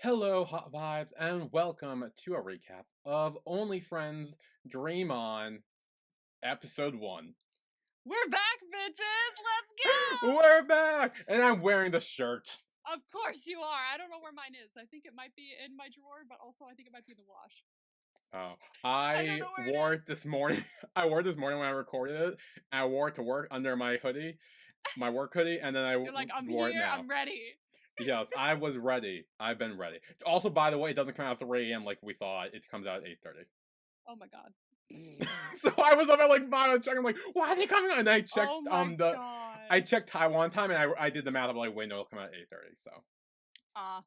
Hello, Hot Vibes, and welcome to a recap of Only Friends Dream On, Episode 1. We're back, bitches! Let's go! We're back! And I'm wearing the shirt. Of course you are. I don't know where mine is. I think it might be in my drawer, but also I think it might be in the wash. Oh, I don't I know where wore it it is. this morning. I wore it this morning when I recorded it. I wore it to work under my hoodie, my work hoodie, and then I You're like, I'm wore it here, now. I'm ready. Yes, I was ready. I've been ready. Also, by the way, it doesn't come out at 3 a.m. like we thought. It comes out at 8:30. Oh my god. So I was up at like 5 checking, I'm like, why are they coming out? And I checked Oh my god. I checked Taiwan time, and I did the math. I'm like, wait, no, it'll come out at 8:30. So Ah.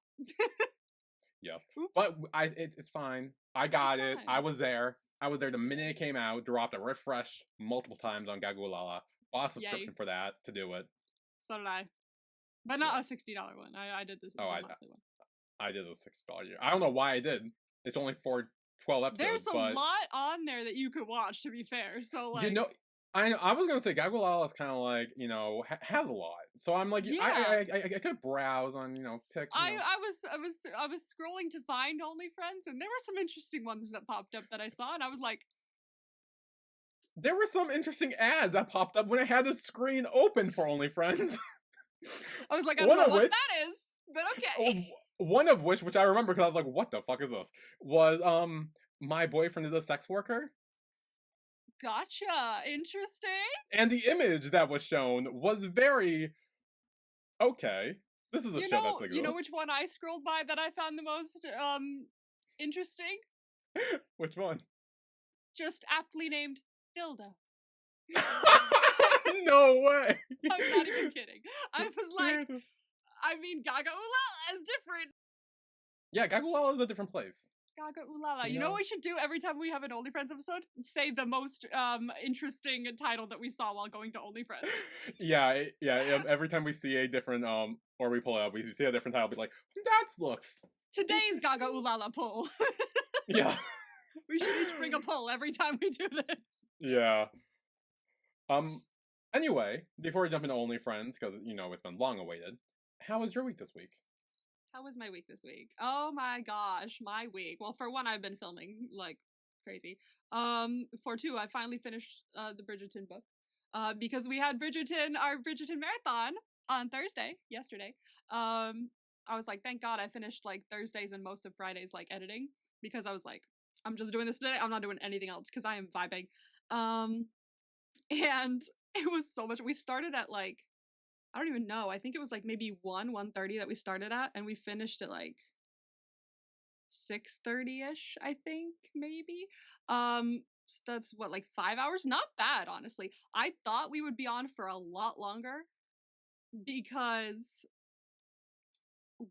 yes, Oops. but it's fine. I got it. fine. I was there. I was there the minute it came out. Dropped it, refreshed multiple times on Gagulala. Bought a subscription for that to do it. So did I. But not a $60 one. I did this. Oh, the I monthly one. I did a $6 year. I don't know why I did. It's only for 12 episodes. There's a but lot on there that you could watch, to be fair. So like, you know, I was gonna say Gagulala is kind of like, has a lot. So I'm like, Yeah. I could browse on, pick. I was scrolling to find Only Friends, and there were some interesting ones that popped up that I saw, and I was like, There were some interesting ads that popped up when I had the screen open for Only Friends. I don't know what that is, but okay. One of which I remember because I was like, what the fuck is this? Was my boyfriend is a sex worker. Gotcha. Interesting. And the image that was shown was very okay. This is a show that's like You know which one I scrolled by that I found the most interesting? Which one? Just aptly named Dildo. No way. I'm not even kidding. I was like, I mean, Gaga Ulala is different. Yeah, Gagulala is a different place. Gaga Ulala. You know what we should do every time we have an OnlyFriends episode? Say the most interesting title that we saw while going to OnlyFriends. Yeah. Every time we see a different or we pull it up, we see a different title. Be like, that looks. Today's Gaga Ulala poll. Yeah. We should each bring a poll every time we do this. Yeah. Anyway, before we jump into OnlyFriends, because it's been long awaited. How was your week this week? How was my week this week? Oh my gosh, my week. Well, for one, I've been filming like crazy. For two, I finally finished the Bridgerton book. Because we had our Bridgerton marathon on Thursday, yesterday. I was like, thank God I finished like Thursdays and most of Fridays like editing, because I was like, I'm just doing this today. I'm not doing anything else because I am vibing. And it was so much. We started at like, I don't even know. I think it was like maybe 1:30 that we started at, and we finished at like 6:30ish, I think, maybe. So that's what, like 5 hours? Not bad, honestly. I thought we would be on for a lot longer because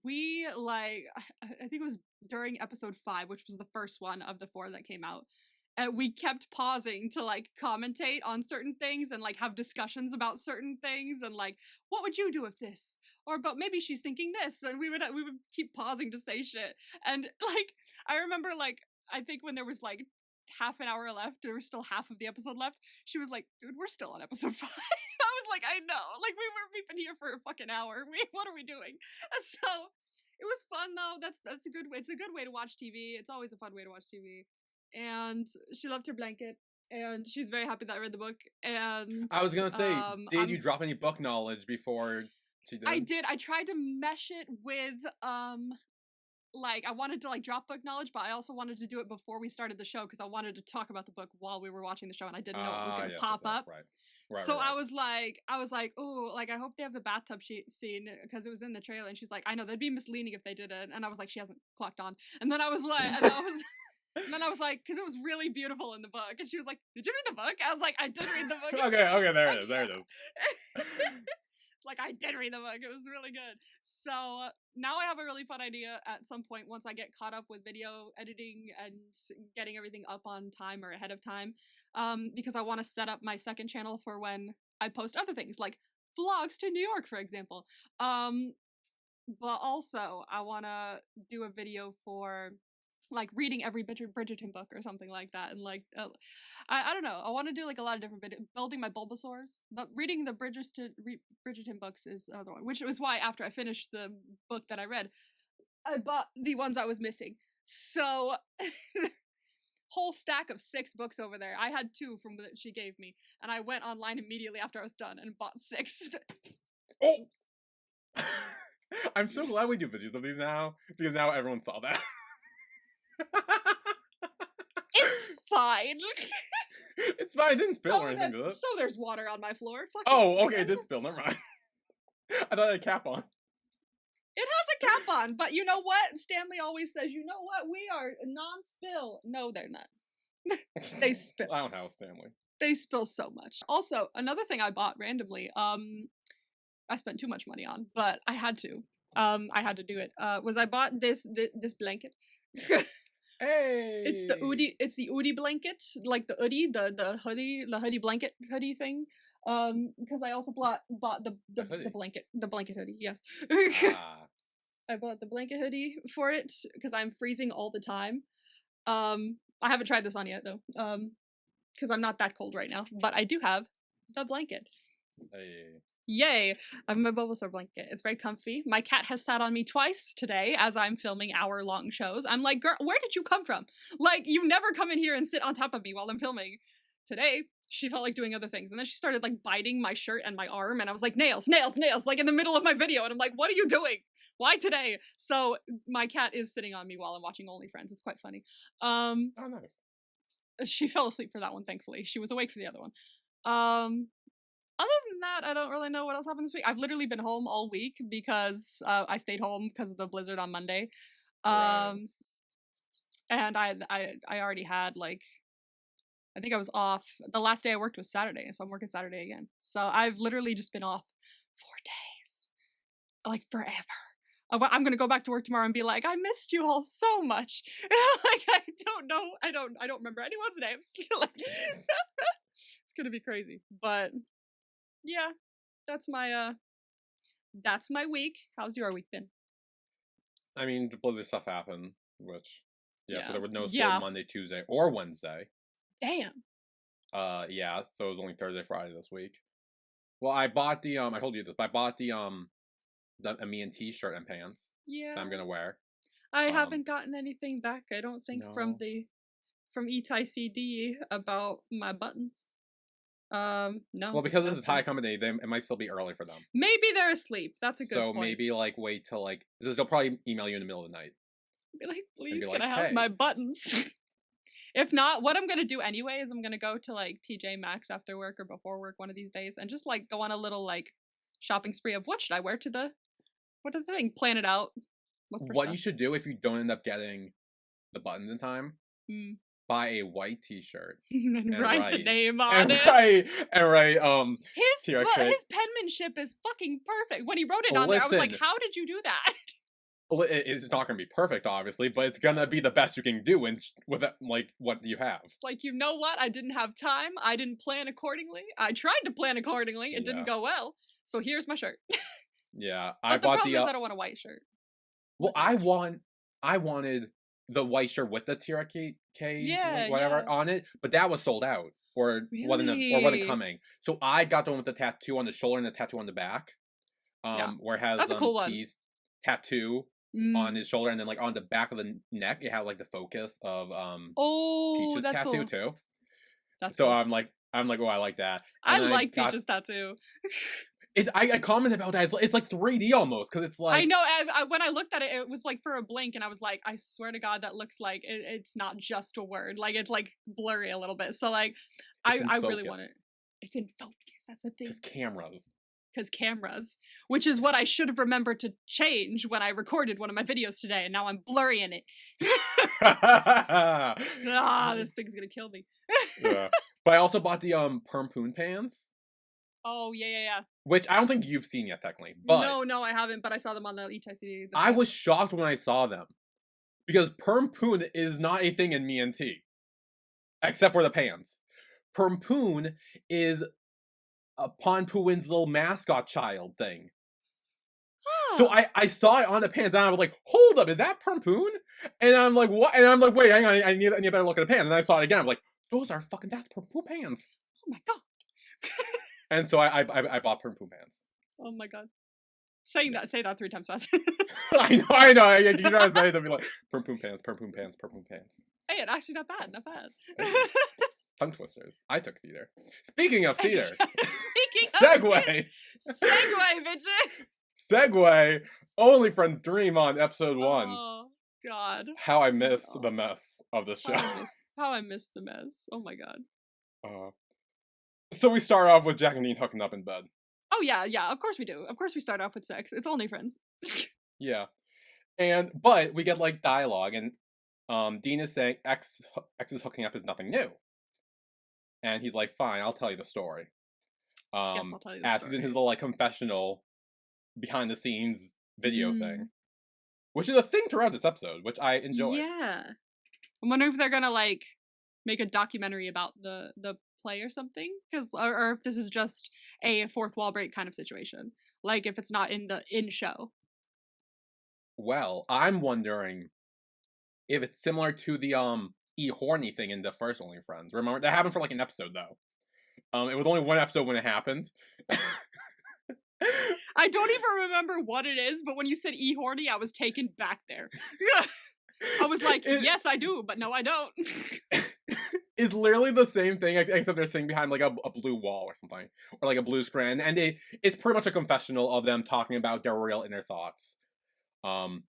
we like I think it was during episode 5, which was the first one of the 4 that came out. And we kept pausing to like commentate on certain things and like have discussions about certain things and like, what would you do with this? Or but maybe she's thinking this, and we would keep pausing to say shit. And like I remember like I think when there was like half an hour left, there was still half of the episode left. She was like, "Dude, we're still on episode 5." I was like, "I know, like we've been here for a fucking hour. What are we doing?" And so it was fun though. That's a good way. It's a good way to watch TV. It's always a fun way to watch TV. And she loved her blanket, and she's very happy that I read the book. And I was gonna say, did you drop any book knowledge before she did? I did. I tried to mesh it with like I wanted to like drop book knowledge, but I also wanted to do it before we started the show because I wanted to talk about the book while we were watching the show, and I didn't know it was going to pop up. Right. So I was like, oh, like I hope they have the bathtub scene because it was in the trailer, and she's like, I know that'd be misleading if they did it, and I was like, she hasn't clocked on, and then I was like, and then I was like, because it was really beautiful in the book, and she was like, did you read the book? I was like, I did read the book. Okay, there it is. It's like, I did read the book. It was really good. So now I have a really fun idea at some point once I get caught up with video editing and getting everything up on time or ahead of time, because I want to set up my second channel for when I post other things, like vlogs to New York, for example. But also I want to do a video for like reading every Bridgerton book or something like that, and like I don't know. I want to do like a lot of different building my Bulbasaurs, but reading the Bridgerton books is another one. Which was why after I finished the book that I read, I bought the ones I was missing. So, whole stack of 6 books over there. I had 2 from that she gave me, and I went online immediately after I was done and bought 6. Oh! I'm so glad we do videos of these now, because now everyone saw that. It's fine. It's fine, it didn't spill or anything, did it? So there's water on my floor. Fuck Oh, it. okay, it did spill, never mind. I thought it had a cap on. It has a cap on, but you know what? Stanley always says, you know what? We are non-spill. No, they're not. They spill. I don't have a Stanley. They spill so much. Also, another thing I bought randomly, I spent too much money on, but I had to. I had to do it. Was I bought this blanket. Hey! It's the Oodie blanket, like the hoodie blanket hoodie thing. Because I also bought the blanket hoodie. Yes. Ah. I bought the blanket hoodie for it because I'm freezing all the time. I haven't tried this on yet though. Because I'm not that cold right now, but I do have the blanket. Hey. Yay! I have my Bulbasaur blanket. It's very comfy. My cat has sat on me twice today as I'm filming hour-long shows. I'm like, girl, where did you come from? Like, you never come in here and sit on top of me while I'm filming. Today, she felt like doing other things. And then she started, like, biting my shirt and my arm. And I was like, nails, nails, nails, like, in the middle of my video. And I'm like, what are you doing? Why today? So, my cat is sitting on me while I'm watching OnlyFriends. It's quite funny. Oh, nice. She fell asleep for that one, thankfully. She was awake for the other one. Other than that, I don't really know what else happened this week. I've literally been home all week because I stayed home because of the blizzard on Monday. Right. And I already had, like, I think I was off. The last day I worked was Saturday, so I'm working Saturday again. So I've literally just been off 4 days. Like, forever. I'm gonna go back to work tomorrow and be like, I missed you all so much. Like, I don't know. I don't remember anyone's names. Like, it's gonna be crazy. But yeah, that's my week. How's your week been? I mean, the blizzard stuff happened, which, yeah, so there was no school Yeah. Monday, Tuesday, or Wednesday. Damn. Yeah, so it was only Thursday, Friday this week. Well, I bought the, I told you this, but I bought the a me and t-shirt and pants Yeah. that I'm gonna wear. I haven't gotten anything back, I don't think, from No. Etai CD about my buttons. No. Well, because it's a nothing. Thai company, it might still be early for them. Maybe they're asleep. That's a good So point. maybe, like, wait till, like, they'll probably email you in the middle of the night. Be like, please, be can like, I have "Hey." my buttons? If not, what I'm gonna do anyway is I'm gonna go to, like, TJ Maxx after work or before work one of these days and just, like, go on a little, like, shopping spree of what should I wear to the, what is the thing? Plan it out. Look for What stuff. you should do if you don't end up getting the buttons in time, buy a white t-shirt and write the write- name on and it. write His TRK. his penmanship is fucking perfect. When he wrote it on there, I was like, Listen. how did you do that? Well, it's not gonna be perfect, obviously, but it's gonna be the best you can do with like what you have. Like, you know what? I didn't have time. I didn't plan accordingly. I tried to plan accordingly. It didn't Yeah. go well. So here's my shirt. Yeah, But I the bought problem the. is I don't want a white shirt. Well, I wanted the white shirt with the TRK Yeah, whatever yeah. on it, but that was sold out or wasn't Really? coming. So I got the one with the tattoo on the shoulder and the tattoo on the back. Yeah. Where it has That's a cool one. T's tattoo Mm. on his shoulder, and then, like, on the back of the neck, it has, like, the focus of Oh, Peach's that's tattoo cool. too. That's So cool. I'm like, oh, I like that. I And then like got- Peach's tattoo. I commented about that. It's like 3D almost, because it's like I know. When I looked at it, it was like for a blink, and I was like, I swear to God, that looks like it's not just a word. Like, it's like blurry a little bit. So like, I in really want it. focus. It's in focus. That's the thing. Because cameras. Because cameras, which is what I should have remembered to change when I recorded one of my videos today, and now I'm blurrying it. Ah, this thing's gonna kill me. Yeah. But I also bought the Perm Poon pants, Oh yeah. which I don't think you've seen yet technically. But No, I haven't. But I saw them on the ETICD. I was shocked when I saw them. Because Perm Poon is not a thing in me and T. Except for the pants. Perm Poon is a Ponpuin's little mascot child thing. So I saw it on the pants and I was like, hold up, is that Perm Poon? And I'm like, what? And I'm like, wait, hang on, I need a better look at the pants. And I saw it again, I'm like, those are fucking, that's Perm Poon pants. Oh my god. And so I bought Perm Poon pants. Oh my god. Say that 3 times fast. I know. You try to say it, they'll be like, perm poom pants, perm poom pants, perm poom pants. Hey, actually not bad, not bad. Tongue twisters. I took theater. Speaking of theater. Speaking of Segue. Segue, bitch. Segue. Only Friends Dream on episode 1. Oh God. How I missed the mess of the show. How I missed the mess. Oh my God. So we start off with Jack and Dean hooking up in bed. Oh yeah, of course we do. Of course we start off with sex. It's Only Friends. Yeah. But we get like dialogue, and Dean is saying X is hooking up is nothing new. And he's like, fine, I'll tell you the story. Yes, I'll tell you the as story. he's in his little like confessional behind the scenes video thing. Which is a thing throughout this episode, which I enjoy. Yeah. I'm wondering if they're gonna like make a documentary about the play or something, or if this is just a fourth wall break kind of situation, like if it's not in the show. Well, I'm wondering if it's similar to the horny thing in the first Only Friends. Remember that happened for like an episode though. It was only one episode when it happened. I don't even remember what it is, but when you said horny, I was taken back there. I was like, yes, I do, but no, I don't. It's literally the same thing, except they're sitting behind like a blue wall or something, or like a blue screen, and it's pretty much a confessional of them talking about their real inner thoughts. And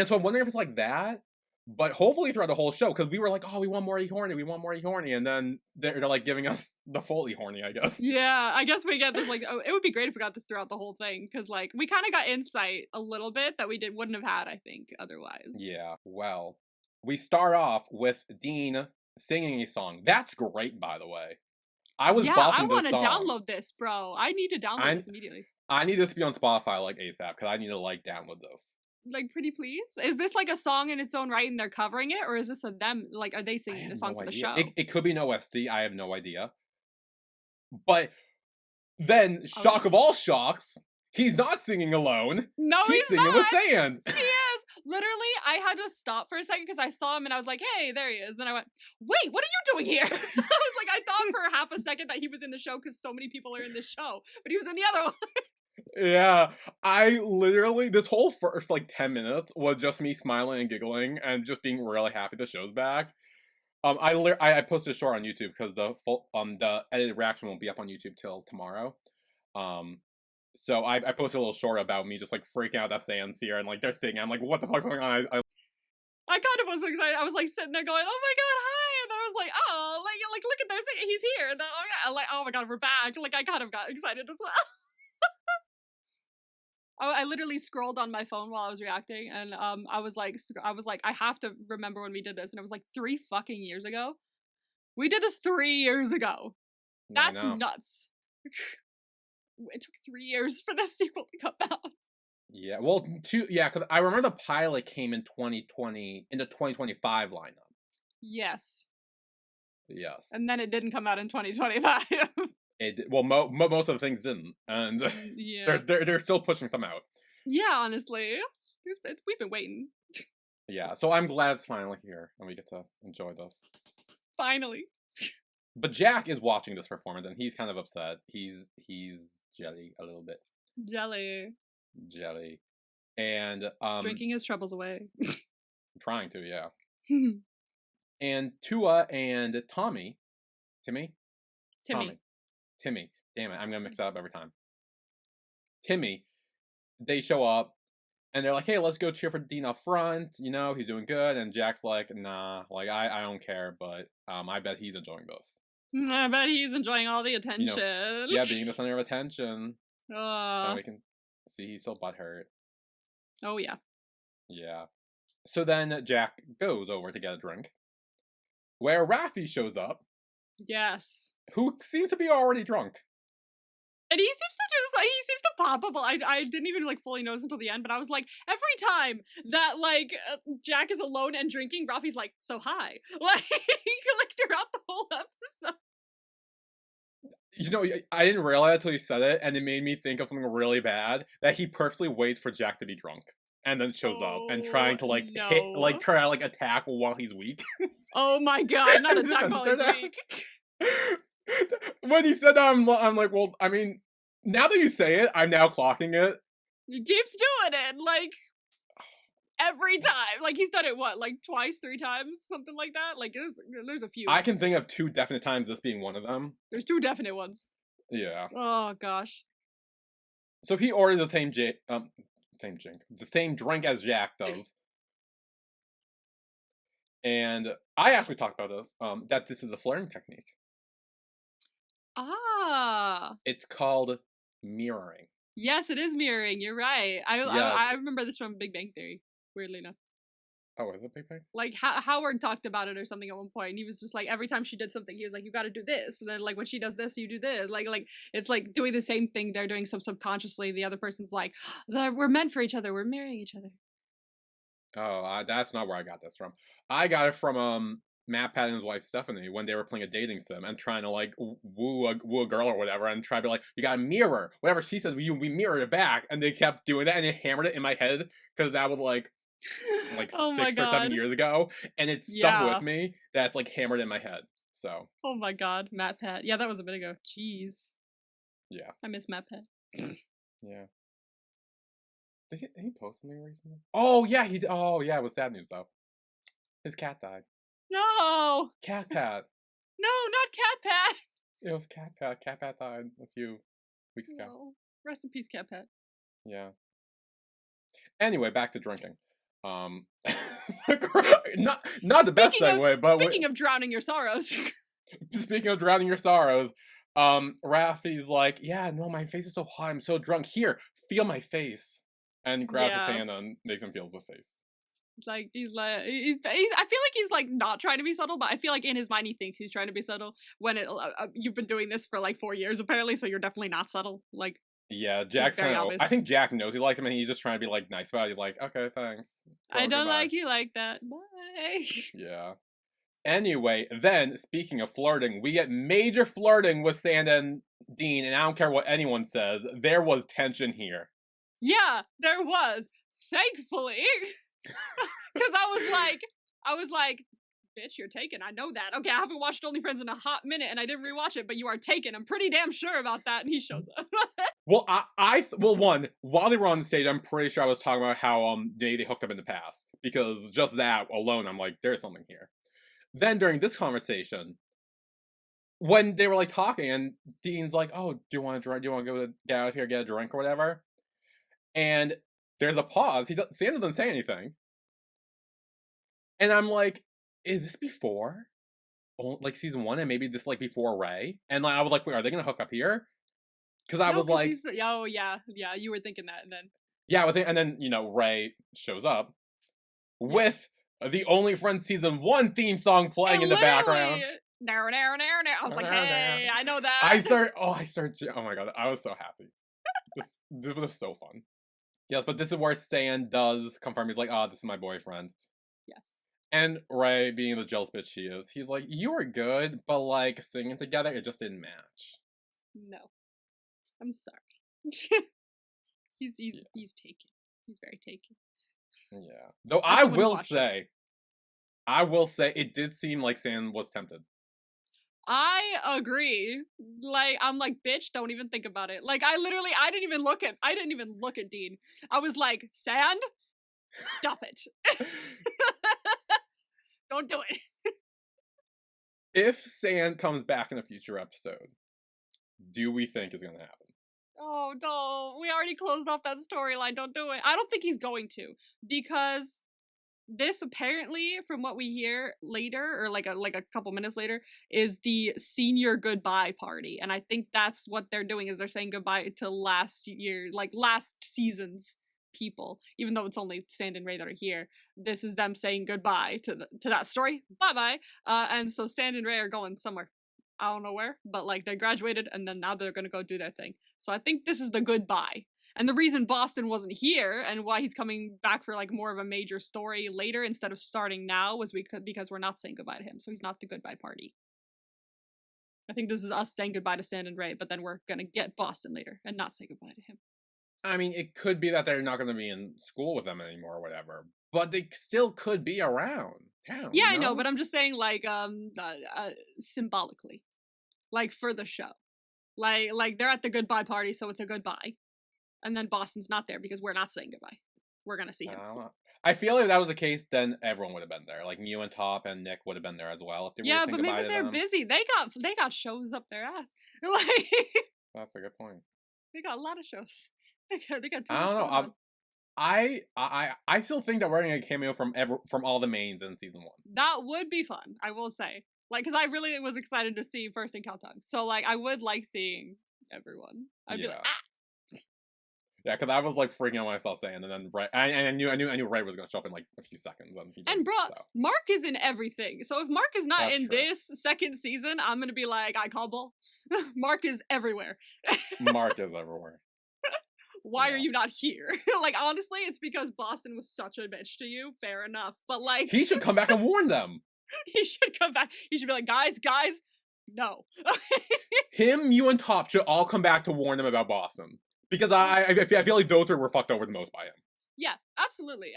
so I'm wondering if it's like that, but hopefully throughout the whole show, because we were like, oh, we want more horny, and then they're like giving us the full horny, I guess. Yeah, I guess we get this like, it would be great if we got this throughout the whole thing, because like we kind of got insight a little bit that we wouldn't have had, I think, otherwise. Yeah, well, we start off with Dean singing a song. That's great, by the way. I want to download this, bro. I need to download this immediately. I need this to be on Spotify like ASAP, because I need to like download this. Like, pretty please? Is this like a song in its own right and they're covering it, or is this are they singing the song for the show? It could be an OST, I have no idea. But then, shock of all shocks, he's not singing alone. No, he's singing not. with sand. He is. Literally, I had to stop for a second because I saw him and I was like, hey, there he is. And I went, wait, what are you doing here? I was like, I thought for half a second that he was in the show because so many people are in the show, but he was in the other one. Yeah, I literally, this whole first like 10 minutes was just me smiling and giggling and just being really happy the show's back. I posted a short on YouTube because the edited reaction won't be up on YouTube till tomorrow. So I posted a little short about me just like freaking out that Sans here and like they're singing. I'm like, what the fuck's going on? I kind of was excited. I was like sitting there going, oh my God, hi. And then I was like, oh, like look at this, he's here. And then, oh yeah, like, oh my God, we're back. Like I kind of got excited as well. I literally scrolled on my phone while I was reacting, and I was like, I have to remember when we did this, and it was like 3 fucking years ago. We did this 3 years ago. That's nuts. It took 3 years for the sequel to come out. Yeah, well, because I remember the pilot came in 2020, in the 2025 lineup. Yes. Yes. And then it didn't come out in 2025. Most of the things didn't, and yeah. they're still pushing some out. Yeah, honestly, we've been waiting. Yeah, so I'm glad it's finally here, and we get to enjoy this. Finally. But Jack is watching this performance, and he's kind of upset. He's jelly a little bit. Jelly. And drinking his troubles away. Trying to, yeah. And Tua and Timmy. Damn it, I'm gonna mix that up every time. Timmy, they show up, and they're like, hey, let's go cheer for Dean up front. You know, he's doing good. And Jack's like, nah, like, I don't care, but I bet he's enjoying this. I bet he's enjoying all the attention. You know, yeah, being the center of attention. And we can see he's so butthurt. Oh, yeah. Yeah. So then Jack goes over to get a drink, where Raffi shows up. Yes. Who seems to be already drunk. And he seems to pop up. I didn't even like fully notice until the end, but I was like, every time that like Jack is alone and drinking, Raffi's like, so high. Like throughout the whole episode. You know, I didn't realize until you said it, and it made me think of something really bad, that he purposely waits for Jack to be drunk. And then shows up and trying to try to attack while he's weak. Oh my God, not attack while he's weak. When he said that, I'm like, well, I mean, now that you say it, I'm now clocking it. He keeps doing it, like, every time. Like, he's done it, what, like, twice, 3 times? Something like that? Like, there's a few. I can think of 2 definite times, this being one of them. There's 2 definite ones. Yeah. Oh, gosh. So he orders the same drink as Jack does. And I actually talked about this, that this is a flirting technique. Ah. It's called mirroring. Yes, it is mirroring. You're right. Yes. I remember this from Big Bang Theory, weirdly enough. Oh, is it Big Bang? Like, Howard talked about it or something at one point, and he was just like, every time she did something, he was like, you gotta do this. And then, like, when she does this, you do this. Like, it's like doing the same thing they're doing subconsciously. The other person's like, we're meant for each other. We're marrying each other. Oh, that's not where I got this from. I got it from Matt Pat and his wife Stephanie when they were playing a dating sim and trying to like woo a girl or whatever, and try to be like, you gotta mirror whatever she says. We mirror it back, and they kept doing that, and they hammered it in my head because that was like Oh my 6 or 7 God. years ago, and it stuck Yeah. with me. That's like hammered in my head. So Oh my God, Matt Pat. Yeah, that was a bit ago. Jeez. yeah, I miss Matt Pat. yeah. Did he post something recently? Oh yeah, he. Oh yeah, it was sad news though. His cat died. No! Cat Pat. No, not Cat Pat! It was Cat Pat. Cat Pat died a few weeks ago. No. Rest in peace, Cat Pat. Yeah. Anyway, back to drinking. Not the best segue, but speaking of drowning your sorrows. speaking of drowning your sorrows, Raffi's like, yeah, no, my face is so hot, I'm so drunk. Here, feel my face. And grabs his hand and makes him feel the face. I feel like he's like not trying to be subtle, but I feel like in his mind he thinks he's trying to be subtle when you've been doing this for like 4 years apparently, so you're definitely not subtle. Like, yeah, Jack's very trying to, obvious. I think Jack knows he likes him and he's just trying to be like nice about it. He's like, okay, thanks. I don't goodbye. like you like that. Bye. Yeah. Anyway, then, speaking of flirting, we get major flirting with Sand and Dean, and I don't care what anyone says, there was tension here. Yeah, there was. Thankfully. Because I was like, bitch, you're taken. I know that. Okay, I haven't watched OnlyFriends in a hot minute and I didn't rewatch it, but you are taken. I'm pretty damn sure about that. And he shows up. Well, one, while they were on the stage, I'm pretty sure I was talking about how they hooked up in the past. Because just that alone, I'm like, there's something here. Then during this conversation, when they were like talking, and Dean's like, oh, do you want to drink? Do you want to get out of here, get a drink or whatever? And there's a pause. Sand doesn't say anything. And I'm like, is this before? Like season 1 and maybe this like before Ray? And like, I was like, wait, are they gonna hook up here? Because I was like, oh yeah, you were thinking that, and then yeah, and then Ray shows up with the OnlyFriends season 1 theme song playing in the background. I was like, hey, I know that. Oh my god, I was so happy. This was so fun. Yes, but this is where Sand does confirm. He's like, oh, this is my boyfriend. Yes. And Ray, being the jealous bitch she is, he's like, you were good, but like singing together, it just didn't match. No. I'm sorry. He's taken. He's very taken. Yeah. Though I will say it did seem like Sand was tempted. I agree. Like, I'm like, bitch, don't even think about it. Like, I didn't even look at Dean. I was like, Sand, stop it. Don't do it. If Sand comes back in a future episode, do we think is gonna happen? Oh no, we already closed off that storyline. Don't do it. I don't think he's going to, because this apparently, from what we hear later, or like a couple minutes later, is the senior goodbye party, and I think that's what they're doing, is they're saying goodbye to last season's people. Even though it's only Sand and Ray that are here, this is them saying goodbye to that story. Bye bye. And so Sand and Ray are going somewhere. I don't know where, but like they graduated, and then now they're gonna go do their thing. So I think this is the goodbye. And the reason Boston wasn't here and why he's coming back for like more of a major story later instead of starting now was because we're not saying goodbye to him. So he's not the goodbye party. I think this is us saying goodbye to Sand and Ray, but then we're gonna get Boston later and not say goodbye to him. I mean, it could be that they're not gonna be in school with them anymore or whatever, but they still could be around. Yeah, I know, but I'm just saying like symbolically, like for the show, like they're at the goodbye party, so it's a goodbye. And then Boston's not there because we're not saying goodbye. We're gonna see him. I feel like if that was the case, then everyone would have been there. Like Mew and Top and Nick would have been there as well if they were Yeah, saying but goodbye maybe to they're them. busy. They got shows up their ass. Like That's a good point. they got a lot of shows. They got too I much don't know. going on. I still think that we're getting a cameo from all the mains in season 1. That would be fun, I will say. Like, because I really was excited to see First and Kaltong. So, like, I would like seeing everyone. I'd be like, Yeah. ah! Yeah, because I was like freaking out when I saw Sand, and then I knew Ray was gonna show up in like a few seconds, and he And didn't, bro, so. Mark is in everything. So if Mark is not That's in true. this second season, I'm gonna be like, I call bull. Mark is everywhere. Mark is everywhere. Why are Yeah. you not here? Like, honestly, it's because Boston was such a bitch to you. Fair enough. But like, He should come back and warn them. he should come back. He should be like, guys, no. Him, you, and Top should all come back to warn them about Boston. Because I feel like those three were fucked over the most by him. Yeah, absolutely.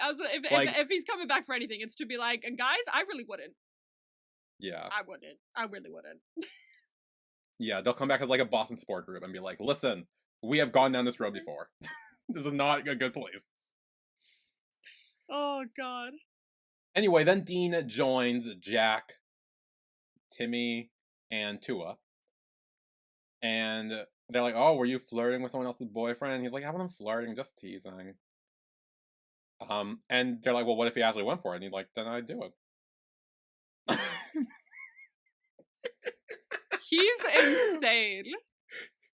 Like- If he's coming back for anything, it's to be like, guys, I really wouldn't. Yeah. I wouldn't. I really wouldn't. Yeah, they'll come back as like a Boston support group and be like, listen, we have gone down this road before. This is not a good place. Oh God. Anyway, then Dean joins Jack, Timmy, and Tua. And they're like, oh, were you flirting with someone else's boyfriend? And he's like, I wasn't flirting, just teasing. And they're like, well, what if he actually went for it? And he's like, then I'd do it. He's insane.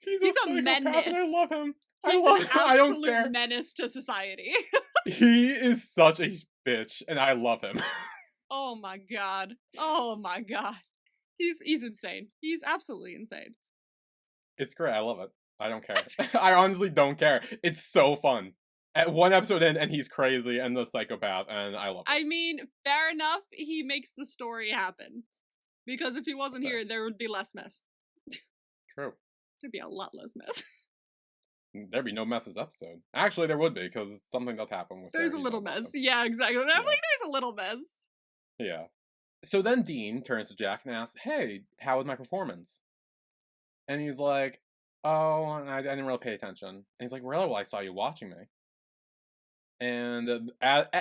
He's a psychopath, menace. and I love him. He's I love an him. I don't absolute care. menace to society. He is such a bitch, and I love him. Oh my God. Oh my God. He's insane. He's absolutely insane. It's great. I love it. I don't care. I honestly don't care. It's so fun. At one episode in, and he's crazy and the psychopath, and I love it. I mean, fair enough. He makes the story happen. Because if he wasn't Okay. here, there would be less mess. True. There'd be a lot less mess. There'd be no mess this episode. Actually, there would be, because something does happen with There's a Sarah little Dean mess. Yeah, exactly. I'm like, Yeah. there's a little mess. Yeah. So then Dean turns to Jack and asks, hey, how was my performance? And he's like, oh, I didn't really pay attention. And he's like, really? Well, I saw you watching me. And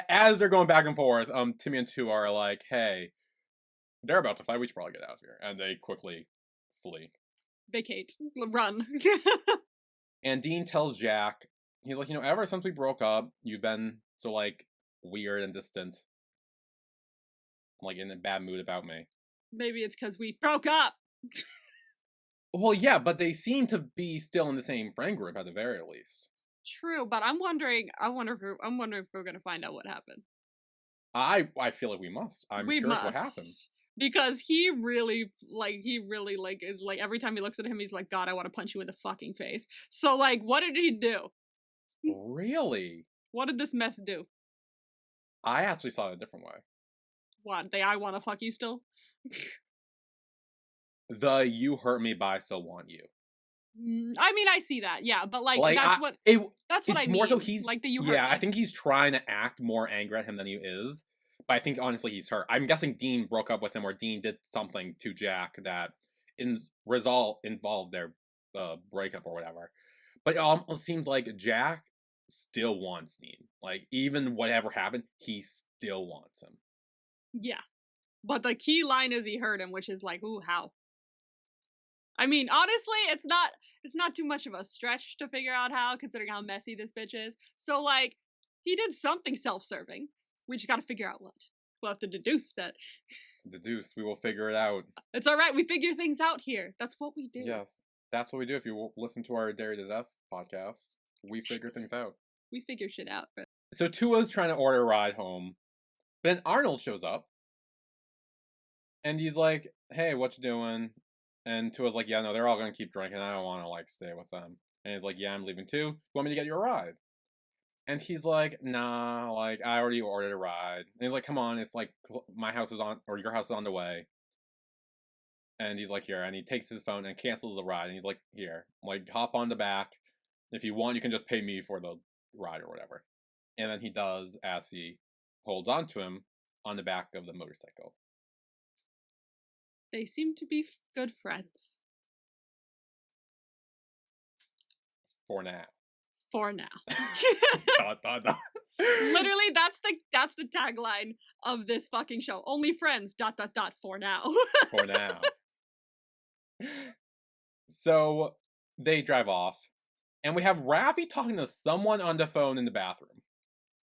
as they're going back and forth, Timmy and Tua are like, hey, they're about to fight. We should probably get out of here. And they quickly flee. Vacate. Run. And Dean tells Jack, he's like, ever since we broke up, you've been so, like, weird and distant. Like, in a bad mood about me. Maybe it's because we broke up. Well, yeah, but they seem to be still in the same friend group at the very least. True, but I'm wondering if we're gonna find out what happened. I feel like we must. I'm We curious must. what happened. Because he really is like, every time he looks at him, he's like, God, I want to punch you in the fucking face. So, like, what did he do? Really? What did this mess do? I actually saw it a different way. What, I want to fuck you still? The you hurt me, but I still want you. I mean, I see that, yeah, but like Like, that's what I it's mean. more so he's like the you hurt yeah. me. I think he's trying to act more angry at him than he is. But I think honestly he's hurt. I'm guessing Dean broke up with him, or Dean did something to Jack that involved their breakup or whatever. But it almost seems like Jack still wants Dean. Like, even whatever happened, he still wants him. Yeah, but the key line is he hurt him, which is like, ooh, how? I mean, honestly, it's not too much of a stretch to figure out how, considering how messy this bitch is. So, like, he did something self-serving. We just gotta figure out what. We'll have to deduce that. Deduce, we will figure it out. It's alright, we figure things out here. That's what we do. Yes, that's what we do. If you listen to our Dairy to Death podcast, we figure things out. We figure shit out. But So Tua's trying to order a ride home, but then Arnold shows up, and he's like, "Hey, what you doing?" And Tua's like, "Yeah, no, they're all gonna keep drinking. I don't want to like stay with them." And he's like, "Yeah, I'm leaving too. You want me to get you a ride?" And he's like, "Nah, like I already ordered a ride." And he's like, "Come on, it's like my house is on, or your house is on the way." And he's like, "Here," and he takes his phone and cancels the ride. And he's like, "Here, like hop on the back. If you want, you can just pay me for the ride or whatever." And then he does as he holds on to him on the back of the motorcycle. they seem to be good friends. For now. For now. Dot, dot, dot. Literally, that's the tagline of this fucking show. Only friends. ... For now. For now. So they drive off, and we have Raffi talking to someone on the phone in the bathroom.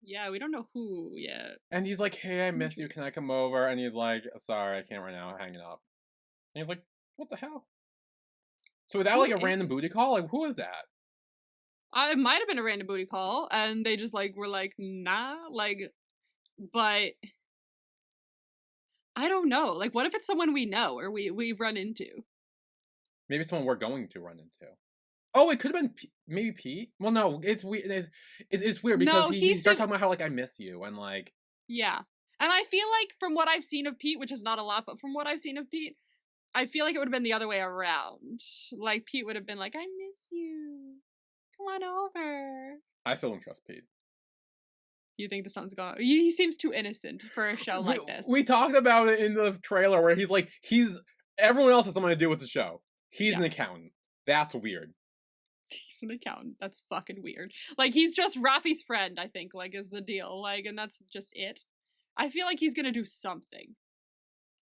Yeah, we don't know who yet. And he's like, "Hey, I miss you. Can I come over?" And he's like, "Sorry, I can't right now. I'm hanging up." And he's like, "What the hell?" So was that Who like a is random booty call? Like, who is that? It might have been a random booty call, and they just like were like, nah, like, but I don't know. Like, what if it's someone we know or we've run into? Maybe someone we're going to run into. Oh, it could have been maybe Pete. Well, no, it's weird. It's weird because No, he he started seemed- talking about how like I miss you and like Yeah. And I feel like from what I've seen of Pete, which is not a lot, but from what I've seen of Pete, I feel like it would have been the other way around. Like Pete would have been like, I miss you. Come on over. I still don't trust Pete. You think the sun's gone? He seems too innocent for a show like this. We talked about it in the trailer where he's like everyone else has something to do with the show. He's an accountant. That's weird. He's an accountant. That's fucking weird. Like, he's just Raffi's friend, I think, like, is the deal. Like, and that's just it. I feel like he's gonna do something.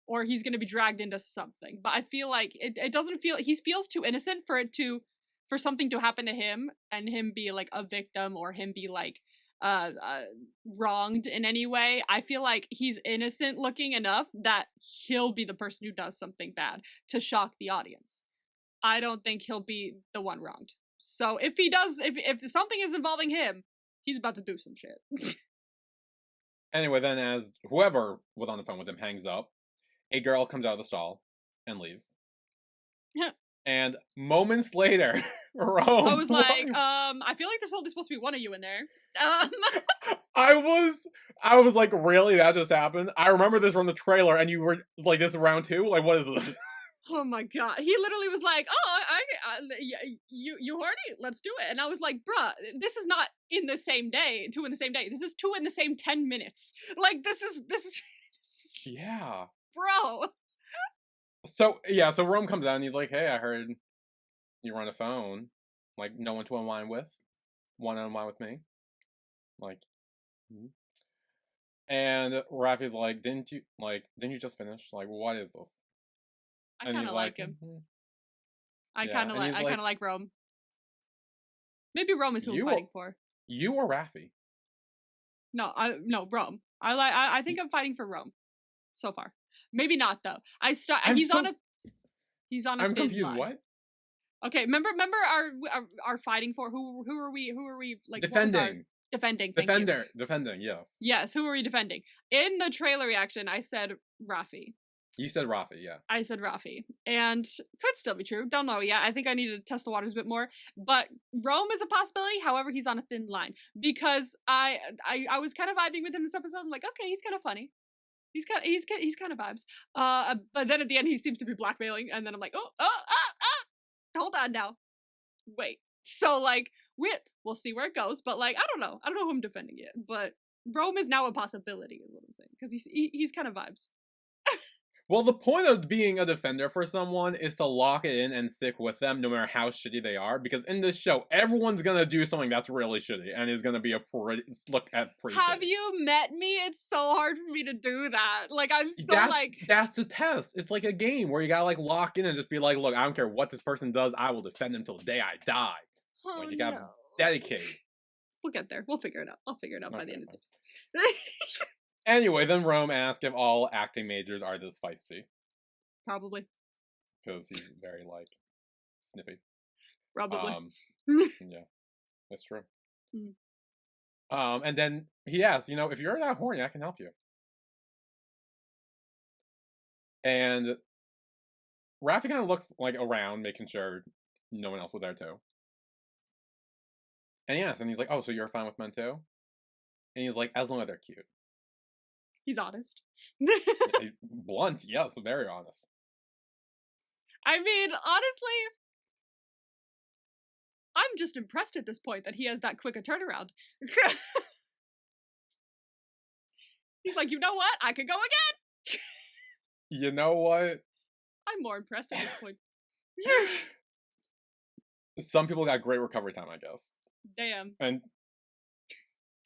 Or he's gonna be dragged into something. But I feel like it doesn't feel... He feels too innocent for something to happen to him and him be, like, a victim or him be, like, wronged in any way. I feel like he's innocent looking enough that he'll be the person who does something bad to shock the audience. I don't think he'll be the one wronged. So if he does, if something is involving him, he's about to do some shit. Anyway, then as whoever was on the phone with him hangs up, a girl comes out of the stall and leaves. And moments later, Rome. I was like, I feel like there's only supposed to be one of you in there. I was like, really? That just happened? I remember this from the trailer, and you were like, this is round 2? Like, what is this? Oh my god. He literally was like, oh, you horny? Let's do it. And I was like, bruh, this is not in the same day, 2 in the same day. This is 2 in the same 10 minutes. Like, this is Yeah. Bro. So Rome comes out and he's like, hey, I heard you were on the phone. Like, no one to unwind with. Want to unwind with me? Like, and Raffi's like, didn't you just finish? Like, what is this? I kind of like him. Mm-hmm. I kind of like Rome. Maybe Rome is who I'm fighting for. You or Raffi? No, Rome. I think I'm fighting for Rome. So far, maybe not though. He's on a I'm thin confused. line. What? Okay, remember our fighting for who are we like defending? Defending. Defending. Yes. Yes. Who are we defending? In the trailer reaction, I said Raffi. You said Raffi, yeah. I said Raffi. And could still be true. Don't know yet. I think I need to test the waters a bit more. But Rome is a possibility. However, he's on a thin line. Because I was kind of vibing with him this episode. I'm like, okay, he's kind of funny. He's kind of vibes. But then at the end he seems to be blackmailing. And then I'm like, hold on now. Wait. So like we'll see where it goes. But like, I don't know who I'm defending yet. But Rome is now a possibility is what I'm saying. Because he's kind of vibes. Well, the point of being a defender for someone is to lock it in and stick with them no matter how shitty they are. Because in this show, everyone's going to do something that's really shitty and is going to be pretty Have shitty. you met me? It's so hard for me to do that. Like, I'm so That's the test. It's like a game where you got to like lock in and just be like, look, I don't care what this person does. I will defend them till the day I die. Oh, like, you got to dedicate. We'll get there. We'll figure it out. I'll figure it out by the end of this. Anyway, then Rome asks if all acting majors are this feisty. Probably. Because he's very, like, snippy. Probably. Yeah, that's true. And then he asks, if you're that horny, I can help you. And Raffi kind of looks, like, around, making sure no one else was there, too. And he asks, and he's like, oh, so you're fine with men, too? And he's like, as long as they're cute. He's honest. Blunt, yes, very honest. I mean, honestly, I'm just impressed at this point that he has that quick a turnaround. He's like, you know what? I could go again. You know what? I'm more impressed at this point. Some people got great recovery time, I guess. Damn. And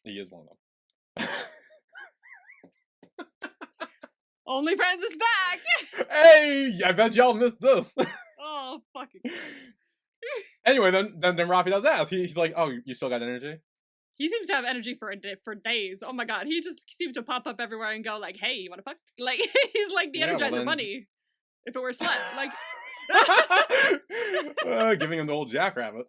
he is one of them. OnlyFans is back! Hey, I bet y'all missed this. Oh, fucking Christ. Anyway, then Rafi does ask. He's like, "Oh, you still got energy?" He seems to have energy for days. Oh my god, he just seems to pop up everywhere and go like, "Hey, you wanna fuck?" Like he's like the Yeah, well Energizer then- Bunny, if it were slut. Like, Giving him the old jackrabbit.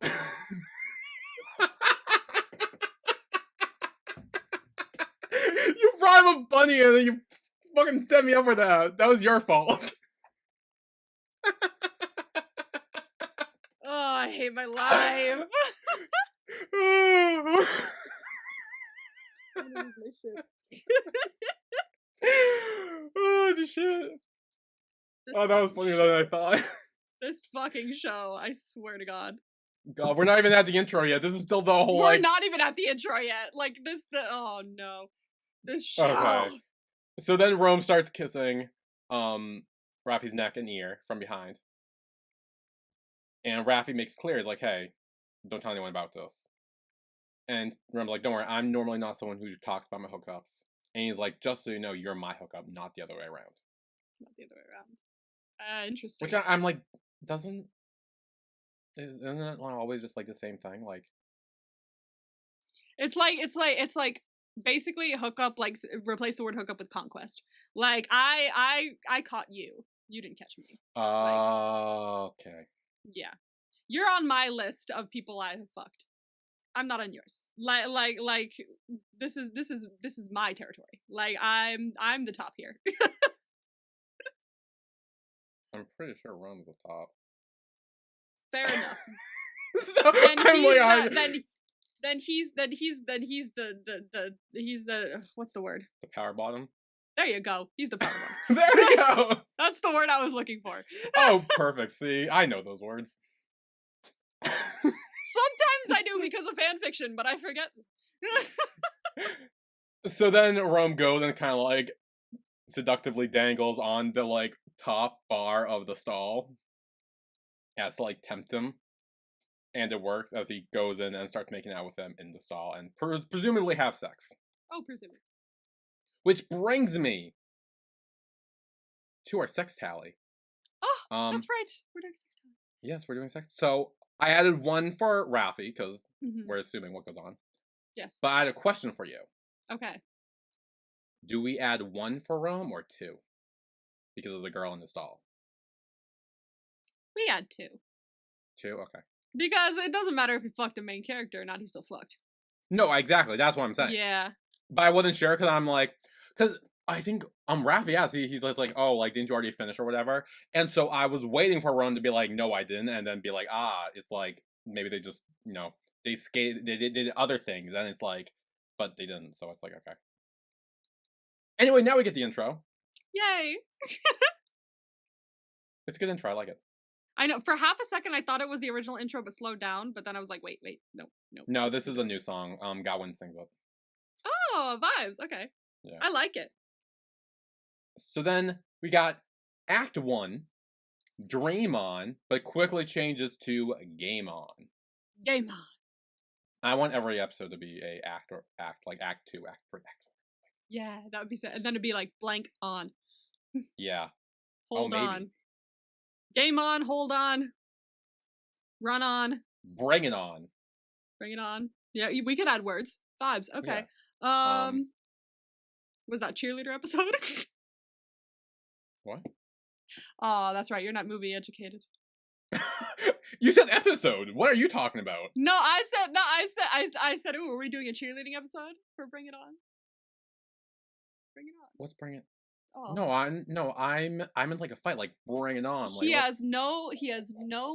You brought him a bunny and then you fucking set me up for that. That was your fault. oh, I hate my life. Oh, the shit. Oh, that was funnier than I thought. This fucking show, I swear to God. God, we're not even at the intro yet. This is still the whole We're like. not even at the intro yet. Like oh no. This show. Okay. So then Rome starts kissing Rafi's neck and ear from behind. And Rafi makes clear, he's like, "Hey, don't tell anyone about this." And Rome's like, "Don't worry, I'm normally not someone who talks about my hookups." And he's like, "Just so you know, you're my hookup, not the other way around." Not the other way around. Interesting. Which I'm like, isn't it always just like the same thing? Like, It's like basically hookup, like replace the word hookup with conquest. Like I caught you. You didn't catch me. okay. Yeah. You're on my list of people I have fucked. I'm not on yours. Like this is my territory. Like I'm the top here. I'm pretty sure Rome's the top. Fair enough. So, Then I'm he's like, he's the what's the word? the power bottom. There you go. He's the power one. There we go. That's the word I was looking for. Oh, perfect. See, I know those words. Sometimes I do because of fan fiction, but I forget. So then Rome goes and kind of like seductively dangles on the like top bar of the stall. Yeah, to like tempt him. And it works as he goes in and starts making out with them in the stall and presumably have sex. Oh, presumably. Which brings me to our sex tally. Oh, that's right. We're doing 6 times. Yes, we're doing sex. So I added 1 for Rafi because Mhm. we're assuming what goes on. Yes. But I had a question for you. Okay. Do we add 1 for Rome or 2? Because of the girl in the stall. We had 2. 2? Okay. Because it doesn't matter if he fucked the main character or not, he's still fucked. No, exactly. That's what I'm saying. Yeah. But I wasn't sure because I'm like, because I think Rafi, yeah, he's like, oh, like, didn't you already finish or whatever? And so I was waiting for Rome to be like, no, I didn't, and then be like, it's like maybe they just, they did other things, and it's like, but they didn't, so it's like, okay. Anyway, now we get the intro. Yay. It's a good intro. I like it. I know. For half a second, I thought it was the original intro, but slowed down. But then I was like, wait, no. No, this is a new song. Gawain sings it. Oh, vibes. Okay. Yeah. I like it. So then we got Act 1, Dream On, but quickly changes to Game On. Game on. I want every episode to be a act, like Act 2, Act 3, Act 4. Yeah, that would be sad. And then it'd be like blank on. Yeah. Hold maybe. on. Game on, hold on. Run on. Bring it on. Bring it on. Yeah, we could add words. Vibes. Okay. Was that cheerleader episode? What? Oh, that's right. You're not movie educated. You said episode. What are you talking about? I said, ooh, are we doing a cheerleading episode for Bring It On? Bring it on. What's bring it? Oh. No, I'm in like a fight. Like bring it on. Like, He has no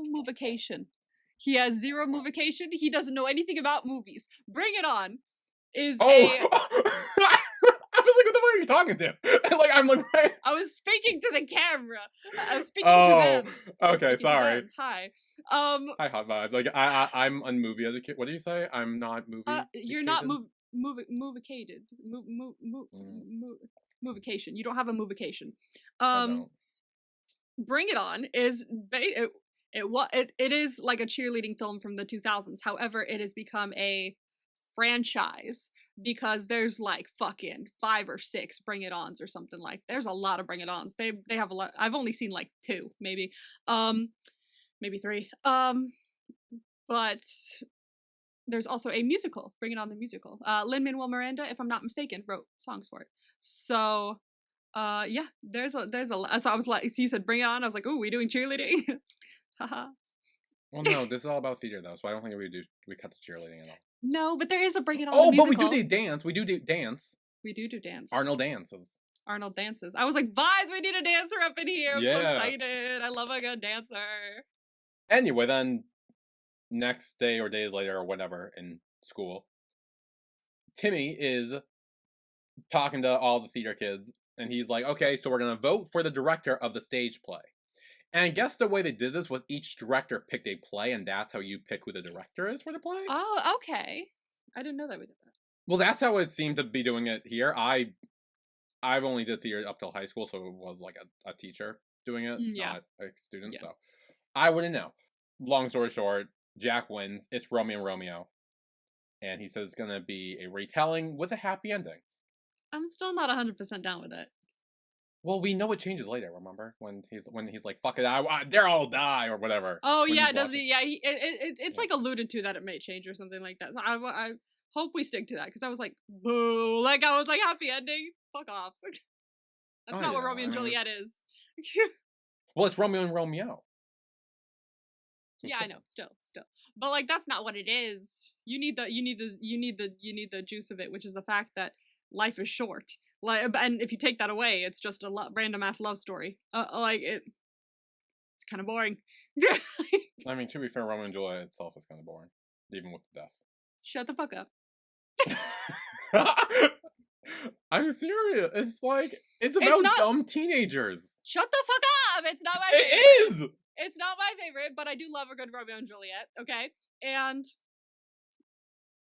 movication. He has 0 movication. He doesn't know anything about movies. Bring It On is I was like, what the fuck are you talking to? Like, I'm like, right. I was speaking to the camera. I was speaking to them. I was Okay, speaking to sorry. them. Hi. Hi, hot vibes. Like, I'm on movie educated. What do you say? I'm not movie. You're not movicated. Movication. You don't have a movication. I don't. Bring It On is It is like a cheerleading film from the 2000s. However, it has become a franchise because there's like fucking 5 or 6 Bring It Ons or something like. There's a lot of Bring It Ons. They have a lot. I've only seen like 2, maybe. Maybe 3. But there's also a musical, Bring It On the musical. Lin-Manuel Miranda, if I'm not mistaken, wrote songs for it. So yeah, there's a lot. So I was like, so you said Bring It On, I was like, oh, we doing cheerleading? Haha. Well, no, this is all about theater though, so I don't think we cut the cheerleading at all. No, but there is a Bring It On Oh, the but we musical. do dance. We do dance. We do dance. Arnold dances. Arnold dances. I was like, Vise, we need a dancer up in here. I'm so Yeah. excited. I love a good dancer. Anyway, then next day or days later or whatever in school, Timmy is talking to all the theater kids, and he's like, okay, so we're gonna vote for the director of the stage play. And I guess the way they did this was each director picked a play, and that's how you pick who the director is for the play. Oh, okay. I didn't know that we did that. Well, that's how it seemed to be doing it here. I've only did theater up till high school, so it was like a teacher doing it, Yeah. not a student. Yeah. So I wouldn't know. Long story short, Jack wins. It's Romeo and Romeo, and he says it's gonna be a retelling with a happy ending. I'm still not 100% down with it. Well, we know it changes later. Remember when he's like, "Fuck it, they're all die" or whatever. Oh when yeah, he's does watching. he? Yeah, it's like alluded to that it may change or something like that. So I hope we stick to that because I was like, boo! Like I was like, happy ending. Fuck off. That's Oh, not what yeah, Romeo and Juliet is. Well, it's Romeo and Romeo. So Yeah, I know. Still, but like that's not what it is. You need the juice of it, which is the fact that life is short. Like, and if you take that away, it's just a random ass love story. Like it's kind of boring. I mean, to be fair, Romeo and Juliet itself is kind of boring, even with the death. Shut the fuck up. I'm serious. It's like it's about not- dumb teenagers. Shut the fuck up. It's not my favorite. It is. It's not my favorite, but I do love a good Romeo and Juliet. Okay, and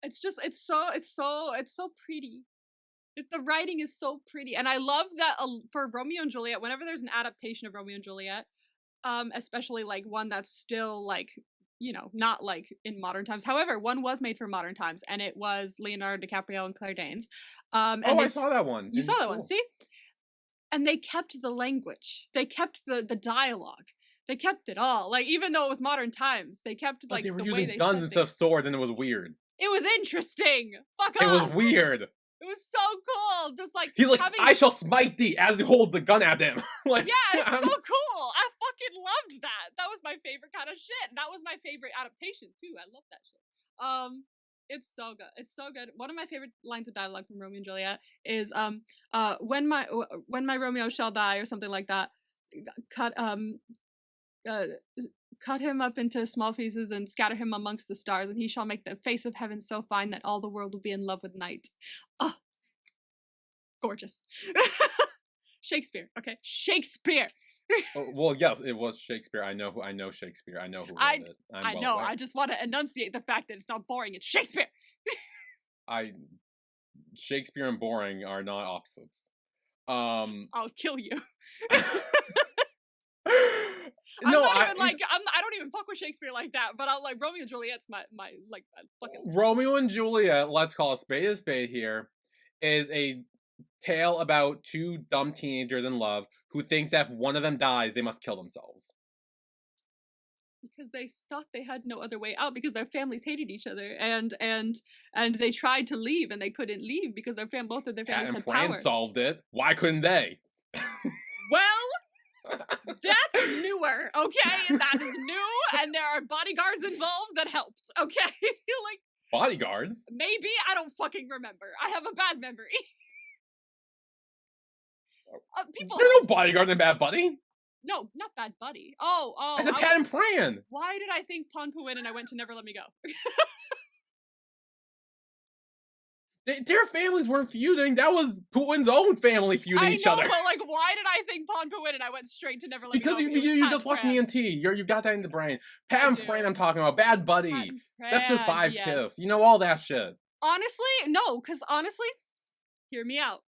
it's just it's so pretty. The writing is so pretty, and I love that for Romeo and Juliet. Whenever there's an adaptation of Romeo and Juliet, especially like one that's still like not like in modern times. However, one was made for modern times, and it was Leonardo DiCaprio and Claire Danes. And I saw that one. You saw that one, see? And they kept the language. They kept the dialogue. They kept it all. Like even though it was modern times, they kept like they were the using way they guns said instead of things. swords, and it was weird. It was interesting. Fuck It was off. weird. It was so cool. Just like He's like, having... I shall smite thee as he holds a gun at them. Like, yeah, it's so cool. I fucking loved that. That was my favorite kind of shit. That was my favorite adaptation too. I love that shit. It's so good. It's so good. One of my favorite lines of dialogue from Romeo and Juliet is when my Romeo shall die or something like that. Cut him up into small pieces and scatter him amongst the stars, and he shall make the face of heaven so fine that all the world will be in love with night. Oh, gorgeous. Shakespeare, okay? Shakespeare. Well, yes, it was Shakespeare. I know Shakespeare. I know who wrote it. I know. I just want to enunciate the fact that it's not boring. It's Shakespeare. Shakespeare and boring are not opposites. I'll kill you. No, I don't even fuck with Shakespeare like that, but I'm like Romeo and Juliet's my like fucking Romeo and Juliet, let's call a spade here, is a tale about two dumb teenagers in love who thinks that if one of them dies, they must kill themselves. Because they thought they had no other way out because their families hated each other and they tried to leave and they couldn't leave because both of their families and had Fran power. solved it. Why couldn't they? Well, that's newer, okay? That is new, and there are bodyguards involved that helped, okay? Like Bodyguards? maybe I don't fucking remember. I have a bad memory. People. There's no helped. bodyguard in Bad Buddy. No, not Bad Buddy. Oh. It's a Pat and Pran. Why did I think Pon Puin and I went to Never Let Me Go? Their families weren't feuding. That was Putin's own family feuding each other. I know, but like, why did I think Pon Puin and I went straight to Never Let Me Go? Because you just watched me and T. You got that in the brain. Pat and Pran, I'm talking about. Bad Buddy. That's their 5 kiss. You know all that shit. Honestly, no, because honestly, hear me out.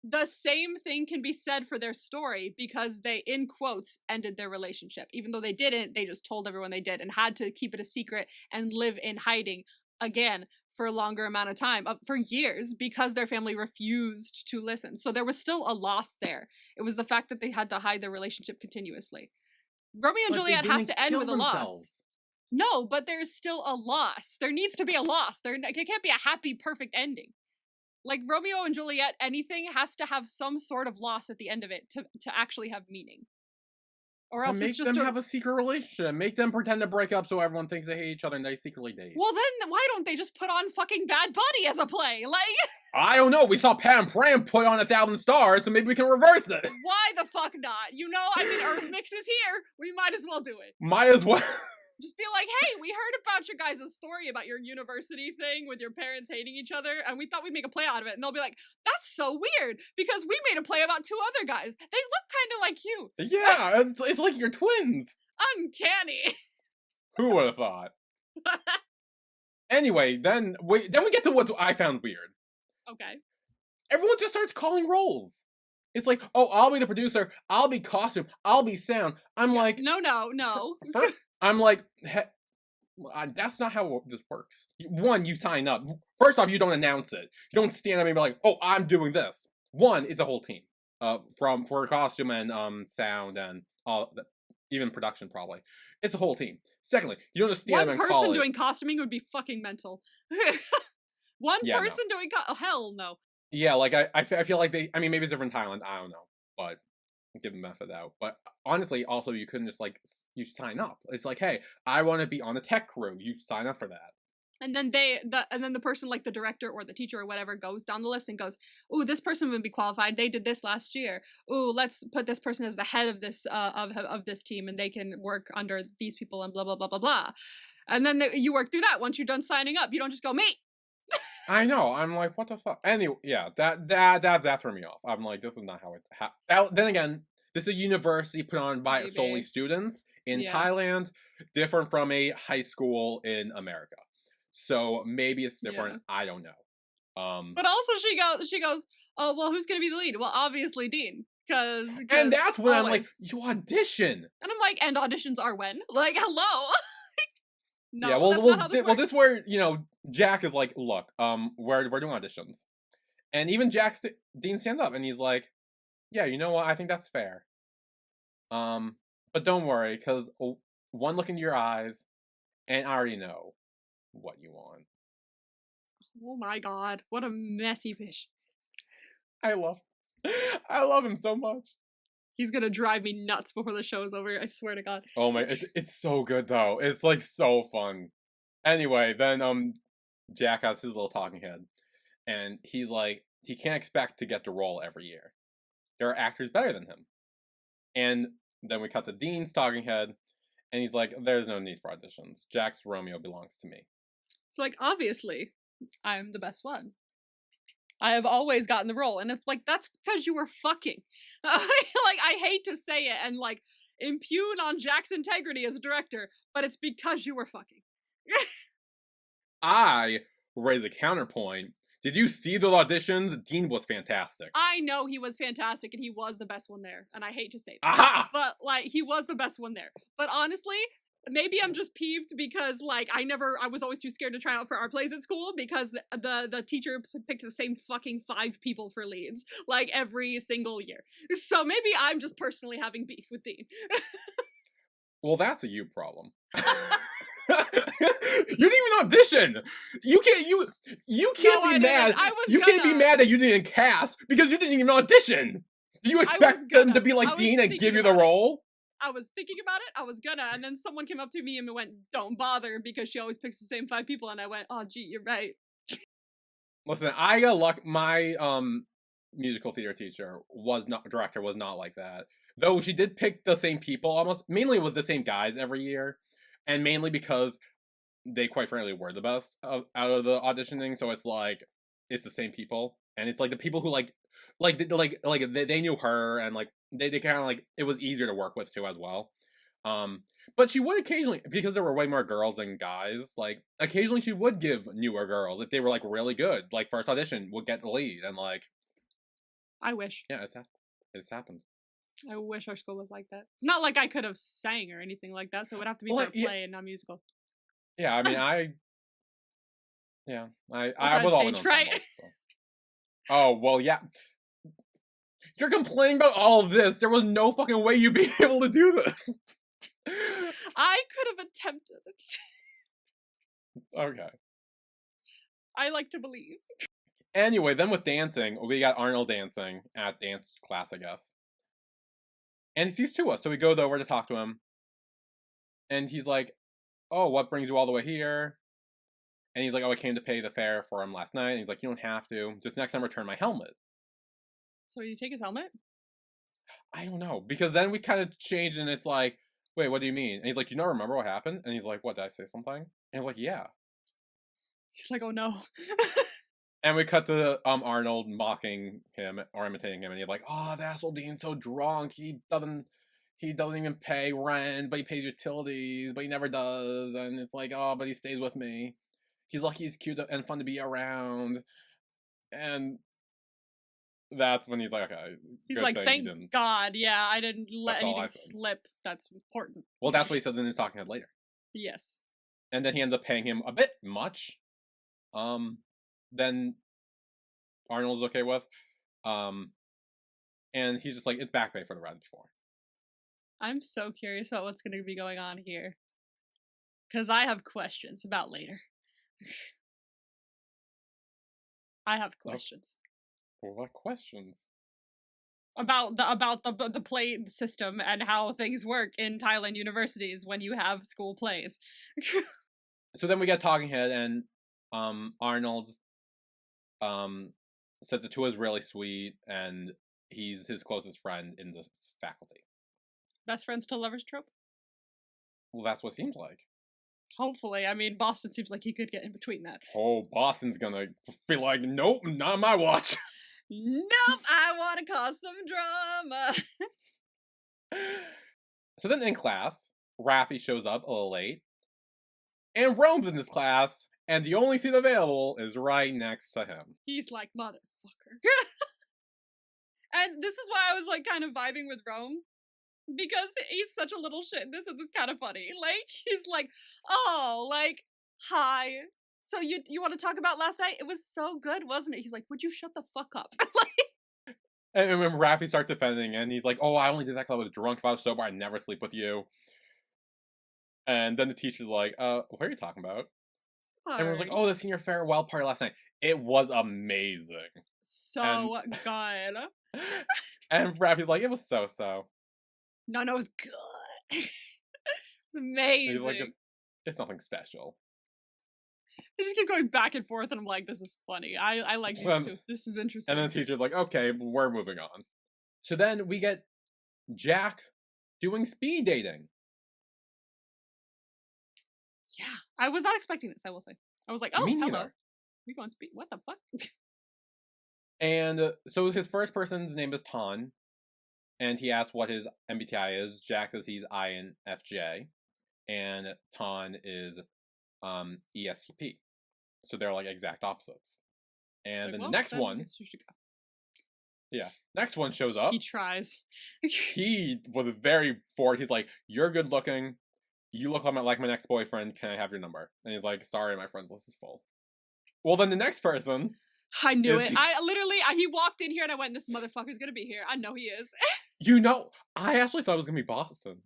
the same thing can be said for their story because they, in quotes, ended their relationship. Even though they didn't, they just told everyone they did and had to keep it a secret and live in hiding again for a longer amount of time, for years, because their family refused to listen. So there was still a loss there. It was the fact that they had to hide their relationship continuously. Romeo and But they Juliet has didn't to end kill with a loss. themselves. No, but there's still a loss. There needs to be a loss. It can't be a happy, perfect ending. Like Romeo and Juliet, anything has to have some sort of loss at the end of it to actually have meaning. Or else Make it's just them have a secret relationship. Make them pretend to break up so everyone thinks they hate each other and they secretly date. Well, then why don't they just put on fucking Bad Buddy as a play? Like, I don't know. We saw Pam Pram put on 1,000 Stars, so maybe we can reverse it. why the fuck not? You know, I mean, Earth Mix is here. We might as well do it. Might as well. Just be like, hey, we heard about your guys' story about your university thing with your parents hating each other, and we thought we'd make a play out of it. And they'll be like, that's so weird, because we made a play about 2 other guys. They look kind of like you. Yeah, it's like you're twins. Uncanny. Who would have thought? Anyway, then we get to what I found weird. Okay. Everyone just starts calling roles. It's like, oh, I'll be the producer. I'll be costume. I'll be sound. I'm like, no. I'm like, that's not how this works. One, you sign up. First off, you don't announce it. You don't stand up and be like, oh, I'm doing this. One, it's a whole team. For costume and sound and all, even production probably. It's a whole team. Secondly, you don't just stand up and call it. One person doing costuming would be fucking mental. One person doing oh, hell no. Yeah, like I feel like maybe it's different in Thailand. I don't know, but give them method out. But honestly, also you couldn't just like you sign up. It's like, hey, I want to be on the tech crew. You sign up for that. And then the person, like the director or the teacher or whatever, goes down the list and goes, "Ooh, this person would be qualified. They did this last year. Ooh, let's put this person as the head of this of this team, and they can work under these people and blah blah blah blah blah." And then you work through that. Once you're done signing up, you don't just go, "Me." I know. I'm like, what the fuck? Anyway, yeah, that threw me off. I'm like, this is not how it. Then again, this is a university put on by solely students in Thailand, different from a high school in America. So maybe it's different. Yeah. I don't know. But also she goes, oh well, who's gonna be the lead? Well, obviously Dean, because and that's when I'm like, you audition. And I'm like, and auditions are when? Like, hello. No, yeah, well, that's not how this works. This is where Jack is like, look, we're doing auditions, and even Dean stands up and he's like, yeah, you know what? I think that's fair. But don't worry, because one look into your eyes, and I already know what you want. Oh my god, what a messy fish. I love him so much. He's gonna drive me nuts before the show's over, I swear to god. Oh my, it's so good though. It's like so fun. Anyway, then Jack has his little talking head, and he's like, he can't expect to get the role every year. There are actors better than him. And then we cut to Dean's talking head, and he's like, there's no need for auditions. Jack's Romeo belongs to me. So like, obviously, I'm the best one. I have always gotten the role, and it's like, that's because you were fucking. Like, I hate to say it and like impugn on Jack's integrity as a director, but it's because you were fucking. I raise a counterpoint. Did you see the auditions? Dean was fantastic. I know he was fantastic, and he was the best one there. And I hate to say that. Aha! But, like, he was the best one there. But honestly, maybe I'm just peeved because, like, I was always too scared to try out for our plays at school because the teacher picked the same fucking 5 people for leads, like, every single year. So maybe I'm just personally having beef with Dean. Well, that's a you problem. You didn't even audition. You can't be mad. You can't be mad that you didn't cast because you didn't even audition. Do you expect them to be like Dean and give you the role? I was thinking about it. I was gonna, and then someone came up to me and went, "Don't bother," because she always picks the same 5 people. And I went, "Oh, gee, you're right." Listen, I got luck. My musical theater director was not like that. Though she did pick the same people, almost mainly with the same guys every year. And mainly because they quite frankly were the best out of the auditioning, so it's like it's the same people, and it's like the people who they knew her, and like they kind of like it was easier to work with too as well. But she would occasionally, because there were way more girls than guys, like occasionally she would give newer girls if they were like really good, like first audition would get the lead, and like I wish. Yeah, it's happened. I wish our school was like that. It's not like I could have sang or anything like that, so it would have to be Well, for a play and not musical. Yeah, I mean, I Also had was always stage on fright. ensemble, so. Oh, well, yeah. You're complaining about all of this. There was no fucking way you'd be able to do this. I could have attempted it. Okay. I like to believe. Anyway, then with dancing, we got Arnold dancing at dance class, I guess. And he sees Tua, so he goes over to talk to him. And he's like, oh, what brings you all the way here? And he's like, oh, I came to pay the fare for him last night. And he's like, you don't have to. Just next time return my helmet. So you take his helmet? I don't know. Because then we kind of changed and it's like, wait, what do you mean? And he's like, do you not remember what happened? And he's like, what, did I say something? And he's like, yeah. He's like, oh no. And we cut to Arnold mocking him or imitating him. And he's like, oh, that asshole Dean's so drunk. He doesn't even pay rent, but he pays utilities, but he never does. And it's like, oh, but he stays with me. He's lucky he's cute and fun to be around. And that's when he's like, okay. He's like, thank God, yeah, I didn't let anything slip. That's important. Well, that's what he says in his talking head later. Yes. And then he ends up paying him a bit much. Then Arnold's okay with. And he's just like, it's back pay for the ride before. I'm so curious about what's going to be going on here. Because I have questions about later. I have questions. What questions? About the play system and how things work in Thailand universities when you have school plays. So then we get talking head and Arnold says that Tua's really sweet and he's his closest friend in the faculty. Best friends to lovers trope? Well, that's what it seems like. Hopefully. I mean, Boston seems like he could get in between that. Oh, Boston's gonna be like, nope, not on my watch. Nope, I want to cause some drama. So then in class, Raffi shows up a little late. And Rome's in this class, and the only seat available is right next to him. He's like, motherfucker. And this is why I was like kind of vibing with Rome. Because he's such a little shit. This is kind of funny. Like, he's like, oh, like, hi. So you want to talk about last night? It was so good, wasn't it? He's like, would you shut the fuck up? Like, and when Raffi starts defending, and he's like, oh, I only did that because I was drunk. If I was sober, I'd never sleep with you. And then the teacher's like, what are you talking about? And everyone's like, oh, the senior farewell party last night. It was amazing. So good. And Raffi's like, it was so-so. No, it was good. It's amazing. He's like, it's nothing special. They just keep going back and forth, and I'm like, this is funny. I like these two. This is interesting. And then the teacher's like, okay, we're moving on. So then we get Jack doing speed dating. Yeah, I was not expecting this, I will say. I was like, oh, hello. We go on speed. What the fuck? And so his first person's name is Ton. And he asks what his MBTI is. Jack says he's INFJ. And Ton is ESTP. So they're like exact opposites. And then the next one. Yeah. Next one shows up. He tries. He was very forward. He's like, you're good looking. You look like my next boyfriend. Can I have your number? And he's like, sorry, my friends list is full. Well, then the next person. I knew it. He walked in here and I went, this motherfucker's gonna be here. I know he is. I actually thought it was gonna be Boston.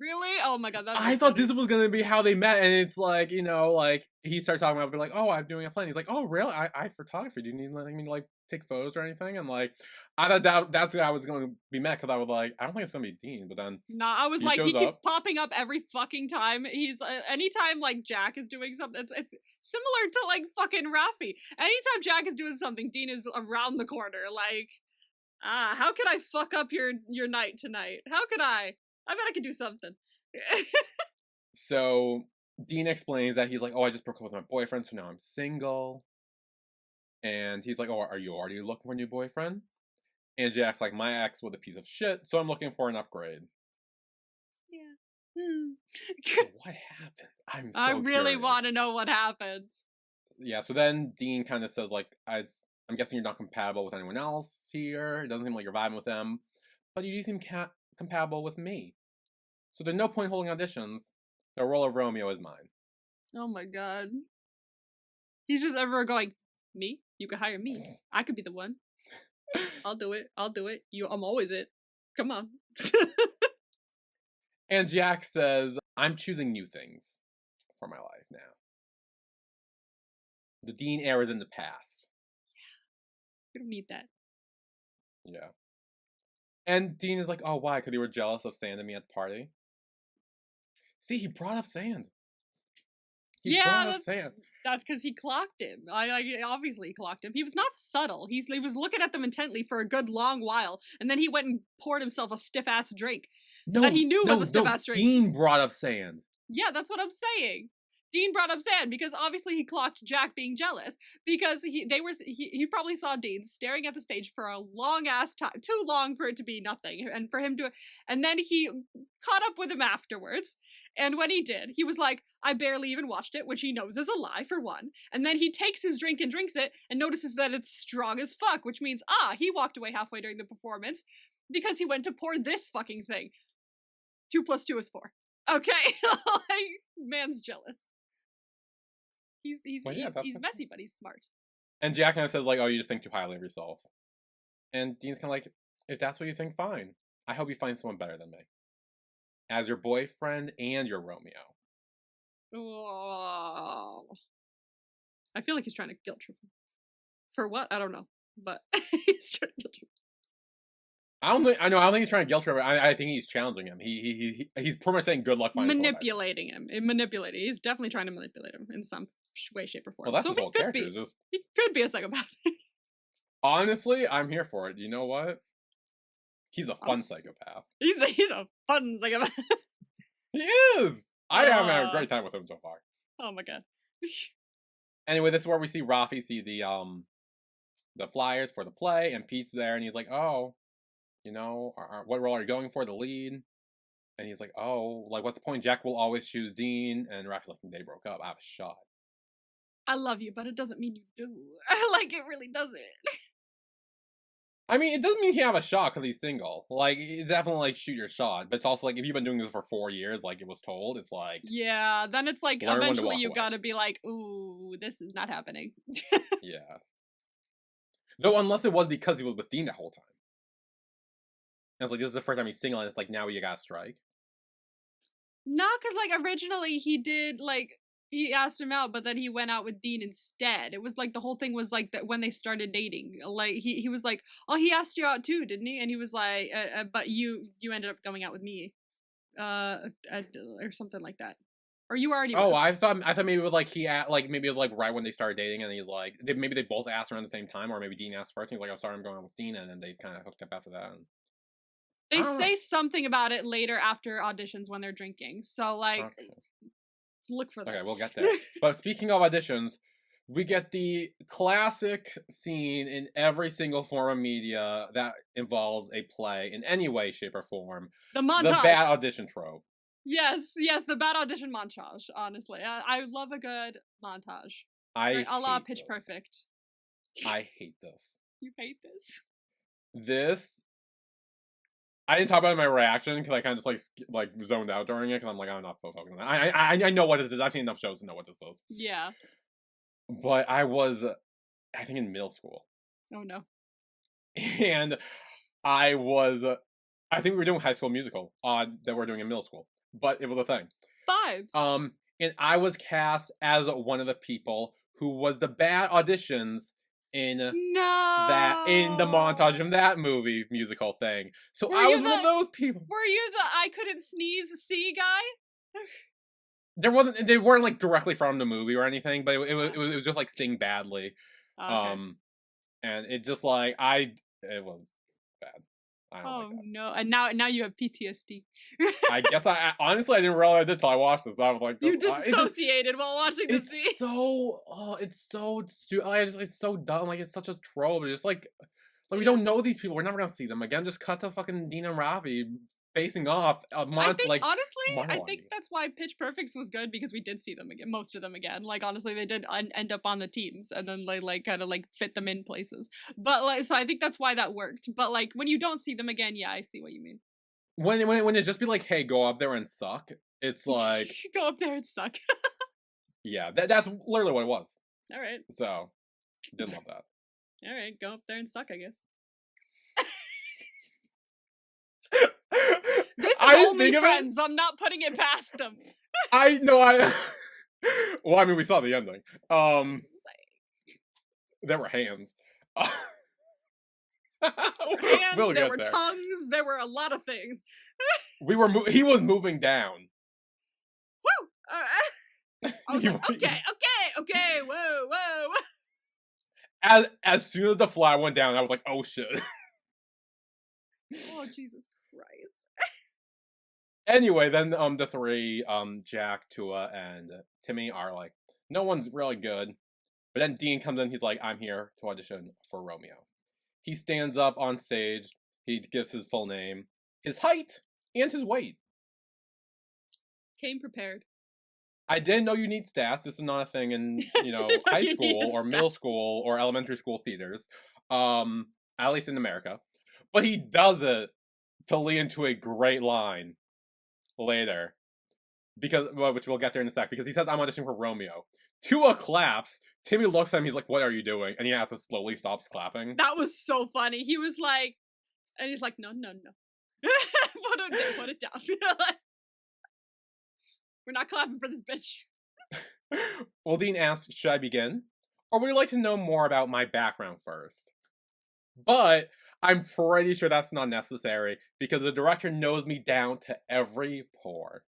Really? Oh my god, I thought this was gonna be how they met, and it's like, like he starts talking about, like, oh, I'm doing a plan. He's like, oh, really? I photography. Do you need me to like take photos or anything? And like, I thought that's how I was going to be met because I was like, I don't think it's gonna be Dean. But then, nah, I was like, he keeps popping up every fucking time. He's anytime like Jack is doing something, it's similar to like fucking Raffi. Anytime Jack is doing something, Dean is around the corner. Like, how could I fuck up your night tonight? How could I? I bet I could do something. So Dean explains that he's like, oh, I just broke up with my boyfriend, so now I'm single. And he's like, oh, are you already looking for a new boyfriend? And Jack's like, my ex was a piece of shit, so I'm looking for an upgrade. Yeah. What happened? I really want to know what happened. Yeah, so then Dean kind of says, like, I'm guessing you're not compatible with anyone else. here. It doesn't seem like you're vibing with them, but you do seem compatible with me. So there's no point holding auditions. The role of Romeo is mine. Oh my god. He's just ever going, me? You could hire me. I could be the one. I'll do it. I'm always it. Come on. And Jack says, I'm choosing new things for my life now. The Dean era is in the past. We don't need that. Yeah. And Dean is like, oh, why? Because you were jealous of Sand and me at the party? See, he brought up Sand. That's because he clocked him. Obviously he clocked him. He was not subtle. He was looking at them intently for a good long while, and then he went and poured himself a stiff-ass drink that he knew was a stiff-ass drink. Dean brought up Sand. Yeah, that's what I'm saying. Dean brought up Sand because obviously he clocked Jack being jealous because he probably saw Dean staring at the stage for a long ass time, too long for it to be nothing, and for him to, and then he caught up with him afterwards. And when he did, he was like, I barely even watched it, which he knows is a lie for one. And then he takes his drink and drinks it and notices that it's strong as fuck, which means he walked away halfway during the performance because he went to pour this fucking thing. 2 + 2 is 4. Okay, like, man's jealous. He's messy, but he's smart. And Jack kind of says, like, oh, you just think too highly of yourself. And Dean's kind of like, if that's what you think, fine. I hope you find someone better than me. As your boyfriend and your Romeo. Oh. I feel like he's trying to guilt trip him. For what? I don't know. But he's trying to guilt trip him. I don't think he's trying to guilt trip him. I think he's challenging him. He's pretty much saying good luck finding manipulating him. He's definitely trying to manipulate him in some way, shape, or form. Well, that's so his whole character. He could be a psychopath. Honestly, I'm here for it. You know what? He's a fun psychopath. He's a fun psychopath. He is! I haven't had a great time with him so far. Oh my god. Anyway, this is where we see Rafi see the flyers for the play, and Pete's there, and he's like, oh, you know, what role are you going for, the lead? And he's like, oh, like, what's the point? Jack will always choose Dean. And Rafi's like, they broke up. I have a shot. I love you, but it doesn't mean you do. Like, it really doesn't. I mean, it doesn't mean he have a shot because he's single. Like, it's definitely, like, shoot your shot. But it's also, like, if you've been doing this for 4 years, like it was told, it's like... Yeah, then it's like, eventually you gotta be like, ooh, this is not happening. Yeah. Though, unless it was because he was with Dean the whole time. And it's like, this is the first time he's single, and it's like, now you gotta strike. Nah, because, like, originally he did, like, he asked him out, but then he went out with Dean instead. It was like, the whole thing was like, that when they started dating. Like, he was like, oh, he asked you out too, didn't he? And he was like, but you ended up going out with me. Or something like that. Or you already... Oh, I thought maybe it was like, maybe it was like right when they started dating, and he's like, maybe they both asked around the same time, or maybe Dean asked first, and he's like, I'm sorry, I'm going out with Dean, and then they kind of hooked up after that. And... They say something about it later after auditions when they're drinking. So, like, let's look for that. Okay, we'll get there. But speaking of auditions, we get the classic scene in every single form of media that involves a play in any way, shape, or form. The montage. The bad audition trope. Yes, the bad audition montage, honestly. I love a good montage. A la Pitch Perfect. I hate this. You hate this? This... I didn't talk about it in my reaction because I kind of just like zoned out during it because I'm like, I'm not focused on that. I know what this is. I've seen enough shows to know what this is. Yeah. But I was, I think, in middle school. Oh no. And I think we were doing High School Musical that we're doing in middle school, but it was a thing. Vibes. And I was cast as one of the people who was the bad auditions in the montage of that movie musical thing. So I was one of those people. Were you the I couldn't sneeze see guy? They weren't like directly from the movie or anything, but it was just like sing badly. Okay. And it just like it was bad. Oh no! And now you have PTSD. I guess I honestly didn't realize it until I watched this. I was like, you dissociated while watching the scene. It's so stupid. It's so dumb. Like, it's such a troll. But just like we don't know these people. We're never gonna see them again. Just cut to fucking Dean and Rafi facing off a month like honestly, I monologuing. think that's why Pitch Perfects was good, because we did see them again, most of them again. Like honestly, they did end up on the teams, and then they like kind of like fit them in places. But like, so I think that's why that worked. But like when you don't see them again, yeah, I see what you mean. When it just be like, hey, go up there and suck. It's like, Go up there and suck. yeah, that's literally what it was. All right, So, did love that. all right, go up there and suck, I guess. This is only Friends. I'm not putting it past them. I know. Well, I mean, we saw the ending. There were hands. Hands, We'll there get were there. tongues, there were a lot of things. He was moving down. Woo! I was like, okay, whoa. As soon as the fly went down, I was like, oh shit. Oh, Jesus Christ. Anyway, then the three, Jack, Tua, and Timmy are like, no one's really good. But then Dean comes in, he's like, I'm here to audition for Romeo. He stands up on stage, he gives his full name, his height, and his weight. Came prepared. I didn't know you need stats. This is not a thing in, high school or middle school or elementary school theaters. At least in America. But he does it to lead into a great line later. Which we'll get there in a sec, because he says, I'm auditioning for Romeo. Tua claps. Timmy looks at him, he's like, what are you doing? And he has to slowly stop clapping. That was so funny. He was like, and he's like, no. Put it down. We're not clapping for this bitch. Well, Dean asks, should I begin? Or would you like to know more about my background first? But I'm pretty sure that's not necessary, because the director knows me down to every pore.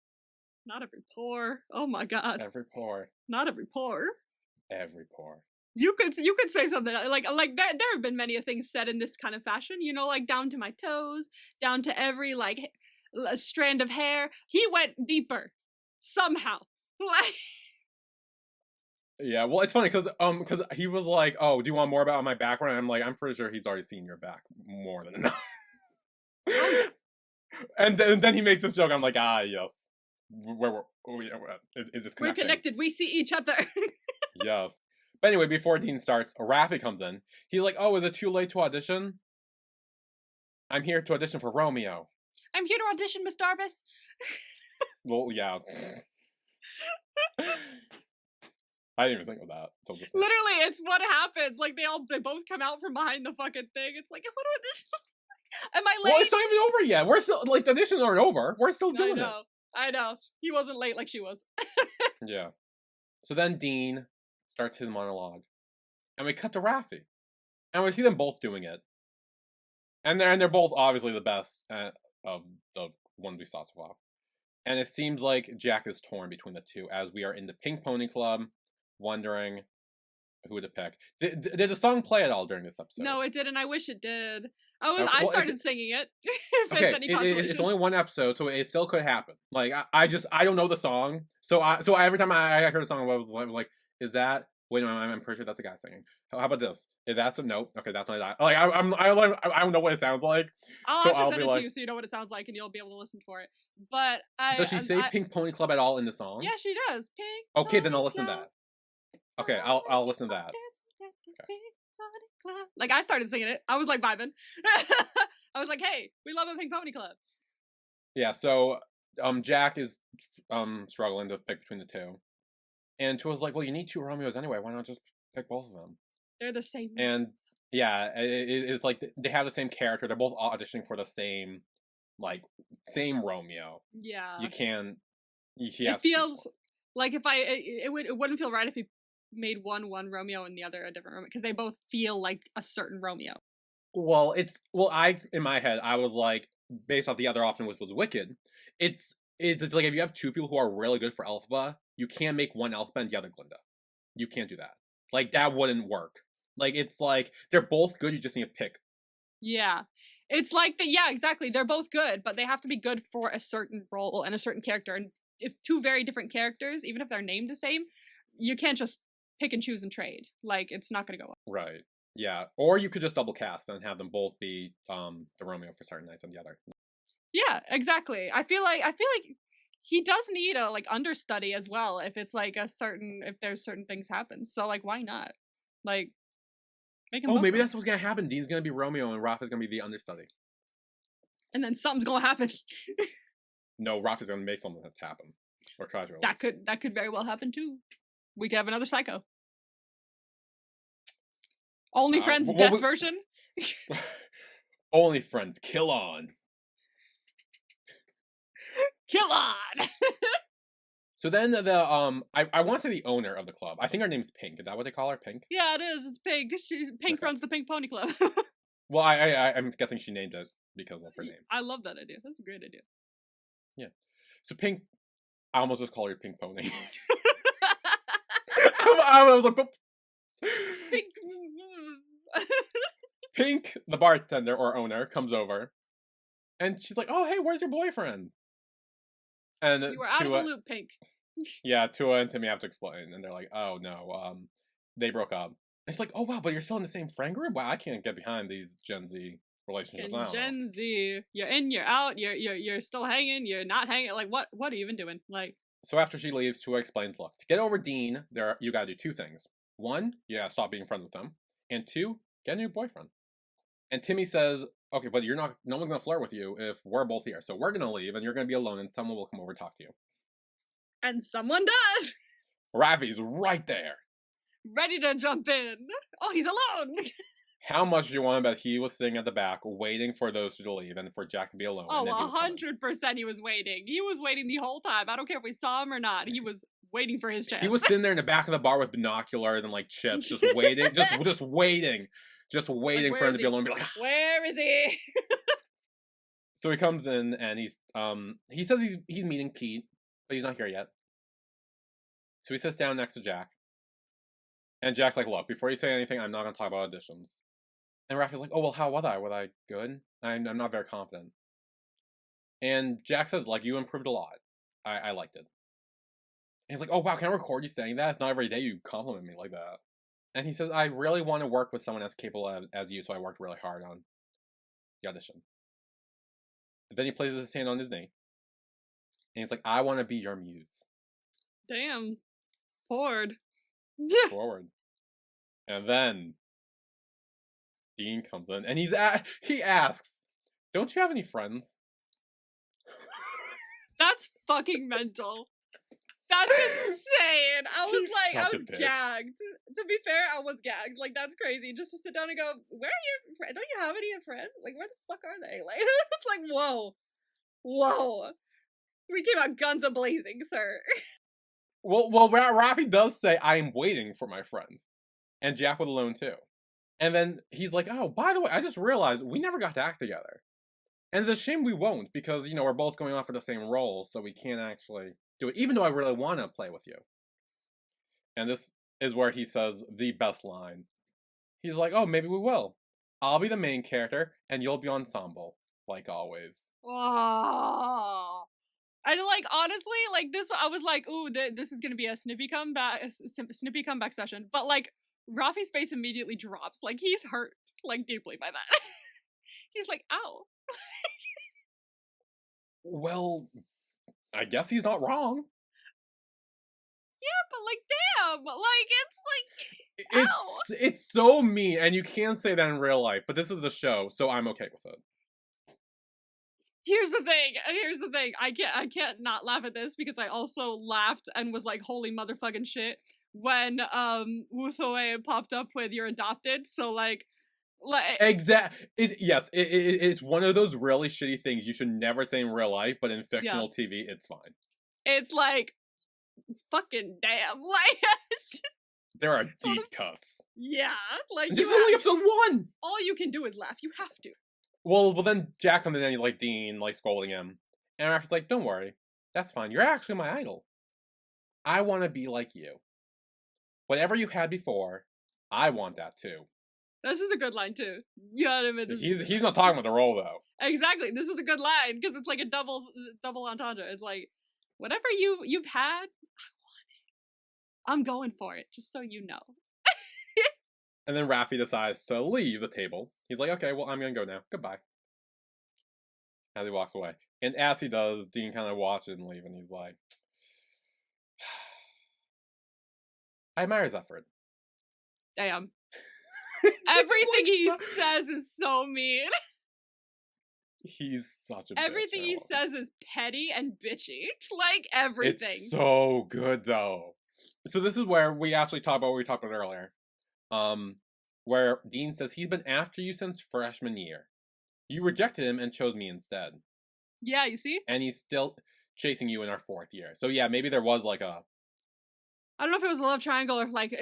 Not every pore. Oh my god. Every pore. Not every pore. Every pore. You could say something like that. There have been many things said in this kind of fashion, like down to my toes, down to every like strand of hair. He went deeper somehow. Like, yeah, well, it's funny because he was like, "Oh, do you want more about my background?" And I'm like, "I'm pretty sure he's already seen your back more than enough." And then he makes this joke. I'm like, yes. Is this connecting? We're connected. We see each other. Yes. But anyway, before Dean starts, Raffi comes in. He's like, oh, is it too late to audition? I'm here to audition for Romeo. I'm here to audition, Miss Darbus. Well, yeah. I didn't even think of that. Literally, it's what happens. Like, they both come out from behind the fucking thing. It's like, what do audition? Am I late? Well, it's not even over yet. We're still, like, the auditions aren't over. We're still doing it. I know. He wasn't late like she was. Yeah. So then Dean starts his monologue. And we cut to Raffi. And we see them both doing it. And they're both obviously the best of the ones we saw so far. And it seems like Jack is torn between the two, as we are in the Pink Pony Club, wondering who to pick. Did the song play at all during this episode? No, it didn't. I wish it did. I started singing it. If okay, it's any consolation. It's only one episode, so it still could happen. Like I don't know the song, so every time I heard a song, I was like, is that? Wait, no, I'm pretty sure that's a guy singing. How about this? Is that some? Nope. Okay, that's not that. Like I don't know what it sounds like. I'll have to send it to you so you know what it sounds like and you'll be able to listen for it. But does she say Pink Pony Club at all in the song? Yeah, she does. Pink. Okay, then I'll listen to that. Okay, I'll listen to that. Okay. Like I started singing it. I was like vibing. I was like, hey, we love a Pink Pony Club. Yeah, so Jack is struggling to pick between the two. And Tua's like, well, you need two Romeos anyway. Why not just pick both of them? They're the same. And yeah, it's like they have the same character. They're both auditioning for the same Romeo. Yeah. You can't. It feels like it wouldn't feel right if he made one Romeo and the other a different Romeo, because they both feel like a certain Romeo. Well, in my head I was like, based off the other option was Wicked. It's like if you have two people who are really good for Elphaba, you can't make one Elphaba and the other Glinda. You can't do that. Like that wouldn't work. Like it's like they're both good. You just need to pick. Yeah. It's like yeah, exactly. They're both good, but they have to be good for a certain role and a certain character. And if two very different characters, even if they're named the same, you can't just pick and choose and trade. Like it's not going to go well. Right. Yeah. Or you could just double cast and have them both be the Romeo for certain nights and the other. Yeah, exactly. I feel like he does need a like understudy as well if it's like if there's certain things happen. So like why not? Like make him Oh, both maybe of them. that's what's gonna happen. Dean's gonna be Romeo and Rafa's gonna be the understudy. And then something's gonna happen. No, Rafa's gonna make something happen. Or try to at least. That could very well happen too. We could have another Psycho. Only Friends What death was- version. Only Friends, kill on. Kill on. So then I want to say the owner of the club. I think her name's Pink. Is that what they call her? Pink? Yeah, it is. It's Pink. Pink Okay. runs the Pink Pony Club. Well, I'm guessing she named it because of her name. I love that idea. That's a great idea. So Pink, I almost just called her Pink Pony. I was like, Pink. Pink, the bartender or owner, comes over, and she's like, "Oh, hey, where's your boyfriend?" And You were out of the loop, Pink. Yeah, Tua and Timmy have to explain, and they're like, "Oh no, they broke up." It's like, "Oh wow, but you're still in the same friend group? Wow, I can't get behind these Gen Z relationships." In I don't know. Gen Z, you're in, you're out, you're still hanging, you're not hanging. Like what are you even doing? Like So after she leaves, Tua explains, "Look, to get over Dean, you gotta do two things. One, you gotta stop being friends with him, and two, get a new boyfriend." And Timmy says, "Okay, but no one's gonna flirt with you if we're both here. So we're gonna leave, and you're gonna be alone, and someone will come over and talk to you." and someone does. Rafi's right there. Ready to jump in. Oh, he's alone. How much do you want to bet he was sitting at the back waiting for those two to leave and for Jack to be alone? Oh, and then he was coming? 100% he was waiting. He was waiting the whole time. I don't care if we saw him or not. He was waiting for his chance. He was sitting there in the back of the bar with binoculars and like chips, just waiting, just waiting Like, for him to be alone and be like, where is he? So he comes in and he says he's meeting Pete, but he's not here yet. So he sits down next to Jack. And Jack's like, "Look, before you say anything, I'm not gonna talk about auditions." And Rafi's like, "Oh well, how was I? Was I good? I'm not very confident." And Jack says, "Like, you improved a lot. I liked it." And he's like, "Oh wow, can I record you saying that? It's not every day you compliment me like that." And he says, "I really want to work with someone as capable as you, so I worked really hard on the audition." And then he places his hand on his knee. And he's like, "I want to be your muse." Damn. Ford. Forward. And then Dean comes in and he asks, "Don't you have any friends?" That's fucking mental. That's insane. I was He's like, I such a was bitch. gagged. To be fair, I was gagged. Like, that's crazy. Just to sit down and go, where are your friends? Don't you have any friends? Like, where the fuck are they? Like, it's like, whoa. Whoa. We came out guns a-blazing, sir. Well, Rafi does say, "I am waiting for my friend," and Jack was alone too. And then he's like, "Oh, by the way, I just realized we never got to act together, and it's a shame we won't because we're both going off for the same role, so we can't actually do it. Even though I really want to play with you." And this is where he says the best line. He's like, "Oh, maybe we will. I'll be the main character, and you'll be ensemble, like always." Oh. I like honestly like this. I was like, "Ooh, this is gonna be a snippy comeback session." But like, Rafi's face immediately drops. Like he's hurt, like deeply by that. He's like, "Ow." Well, I guess he's not wrong. Yeah, but like, damn, like it's like, ow. It's so mean, and you can say that in real life, but this is a show, so I'm okay with it. Here's the thing. I can't not laugh at this because I also laughed and was like, "Holy motherfucking shit!" when Wusoe popped up with "You're adopted." So like. It's one of those really shitty things you should never say in real life, but in fictional TV, it's fine. It's like, fucking damn, like There are deep cuts. yeah, like This is only episode 1. all you can do is laugh. You have to. Well, then Jack comes in and he's like Dean, like scolding him, and Rafa's like, "Don't worry, that's fine. You're actually my idol. I want to be like you. Whatever you had before, I want that too." This is a good line too. You gotta admit, He's not talking about the role though. exactly. This is a good line because it's like a double entendre. It's like whatever you've had, I want it. I'm going for it, just so you know. And then Rafi decides to leave the table. He's like, "Okay, well, I'm gonna go now. Goodbye." as he walks away. And as he does, Dean kind of watches him leave, and he's like, I admire his effort. Damn. Everything he says is so mean. He's such a Everything bitch, he says is petty and bitchy. Like, everything. It's so good, though. So this is where we actually talk about what we talked about earlier. Where Dean says he's been after you since freshman year. You rejected him and chose me instead. Yeah, you see? And he's still chasing you in our 4th year. So yeah, maybe there was like a... I don't know if it was a love triangle or like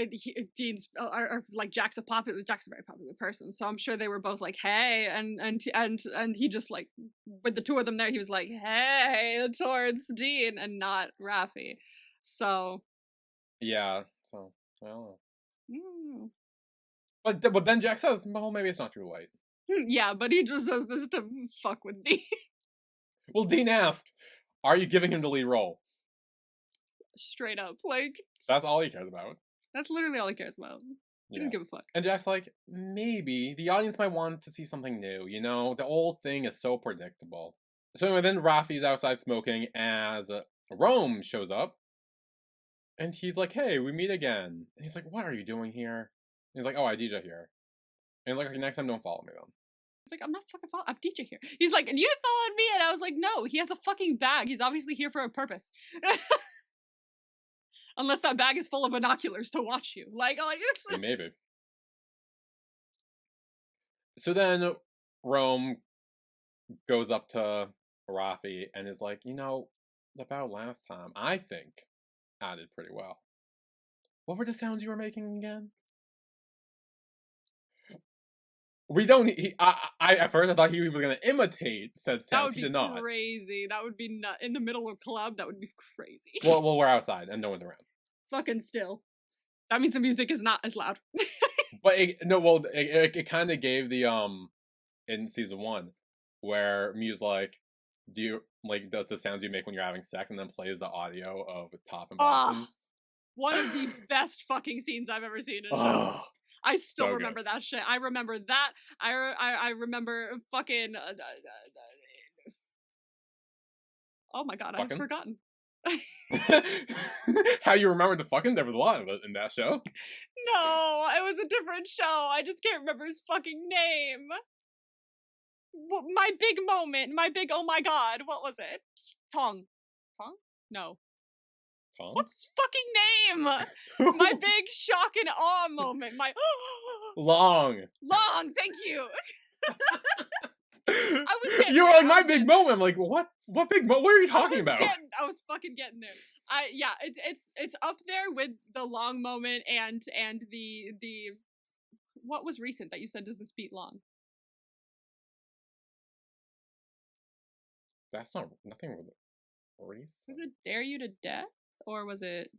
Dean's or like Jack's a very popular person, so I'm sure they were both like, hey, and he just like, with the two of them there, he was like, hey, towards Dean and not Raffi. So yeah, so I don't know. mm. But then Jack says, well, maybe it's not too late. Yeah, but he just says this to fuck with Dean. Well, Dean asked, are you giving him the lead role? Straight up, like, that's all he cares about. That's literally all he cares about. He doesn't give a fuck. And Jack's like, maybe the audience might want to see something new. You know, the old thing is so predictable. So anyway, then Raffi's outside smoking as Rome shows up, and he's like, hey, we meet again. And he's like, what are you doing here? And he's like, oh, I DJ here. And he's like, okay, next time don't follow me then. He's like, I'm not fucking following. I'm DJ here. He's like, and you followed me, and I was like, no, he has a fucking bag. He's obviously here for a purpose. Unless that bag is full of binoculars to watch you. Like it's... Maybe. So then Rome goes up to Raffi and is like, you know, the battle last time, I think, I did pretty well. What were the sounds you were making again? We don't. I at first I thought he was gonna imitate said sounds. He did not. That would be crazy. That would be nut in the middle of club. That would be crazy. Well, we're outside and no one's around. Fucking still. That means the music is not as loud. But it kind of gave the in season 1 where Mew's like, do you like the sounds you make when you're having sex, and then plays the audio of Top and Boston. One of the best fucking scenes I've ever seen in shows. I still remember that shit. I remember that. I remember fucking. Oh my god, I've forgotten. How you remember the fucking? There was a lot of it in that show. No, it was a different show. I just can't remember his fucking name. My big moment. My big. Oh my god. What was it? Tong. No. Tom? What's his fucking name? My big shock and awe moment. My Long. Thank you. I was getting you were like my big moment. I'm like, what big moment? What are you talking about? I was fucking getting there. It's up there with the Long moment and the what was recent that you said doesn't beat Long? That's nothing recent. Was it Dare You to Death? Or was it...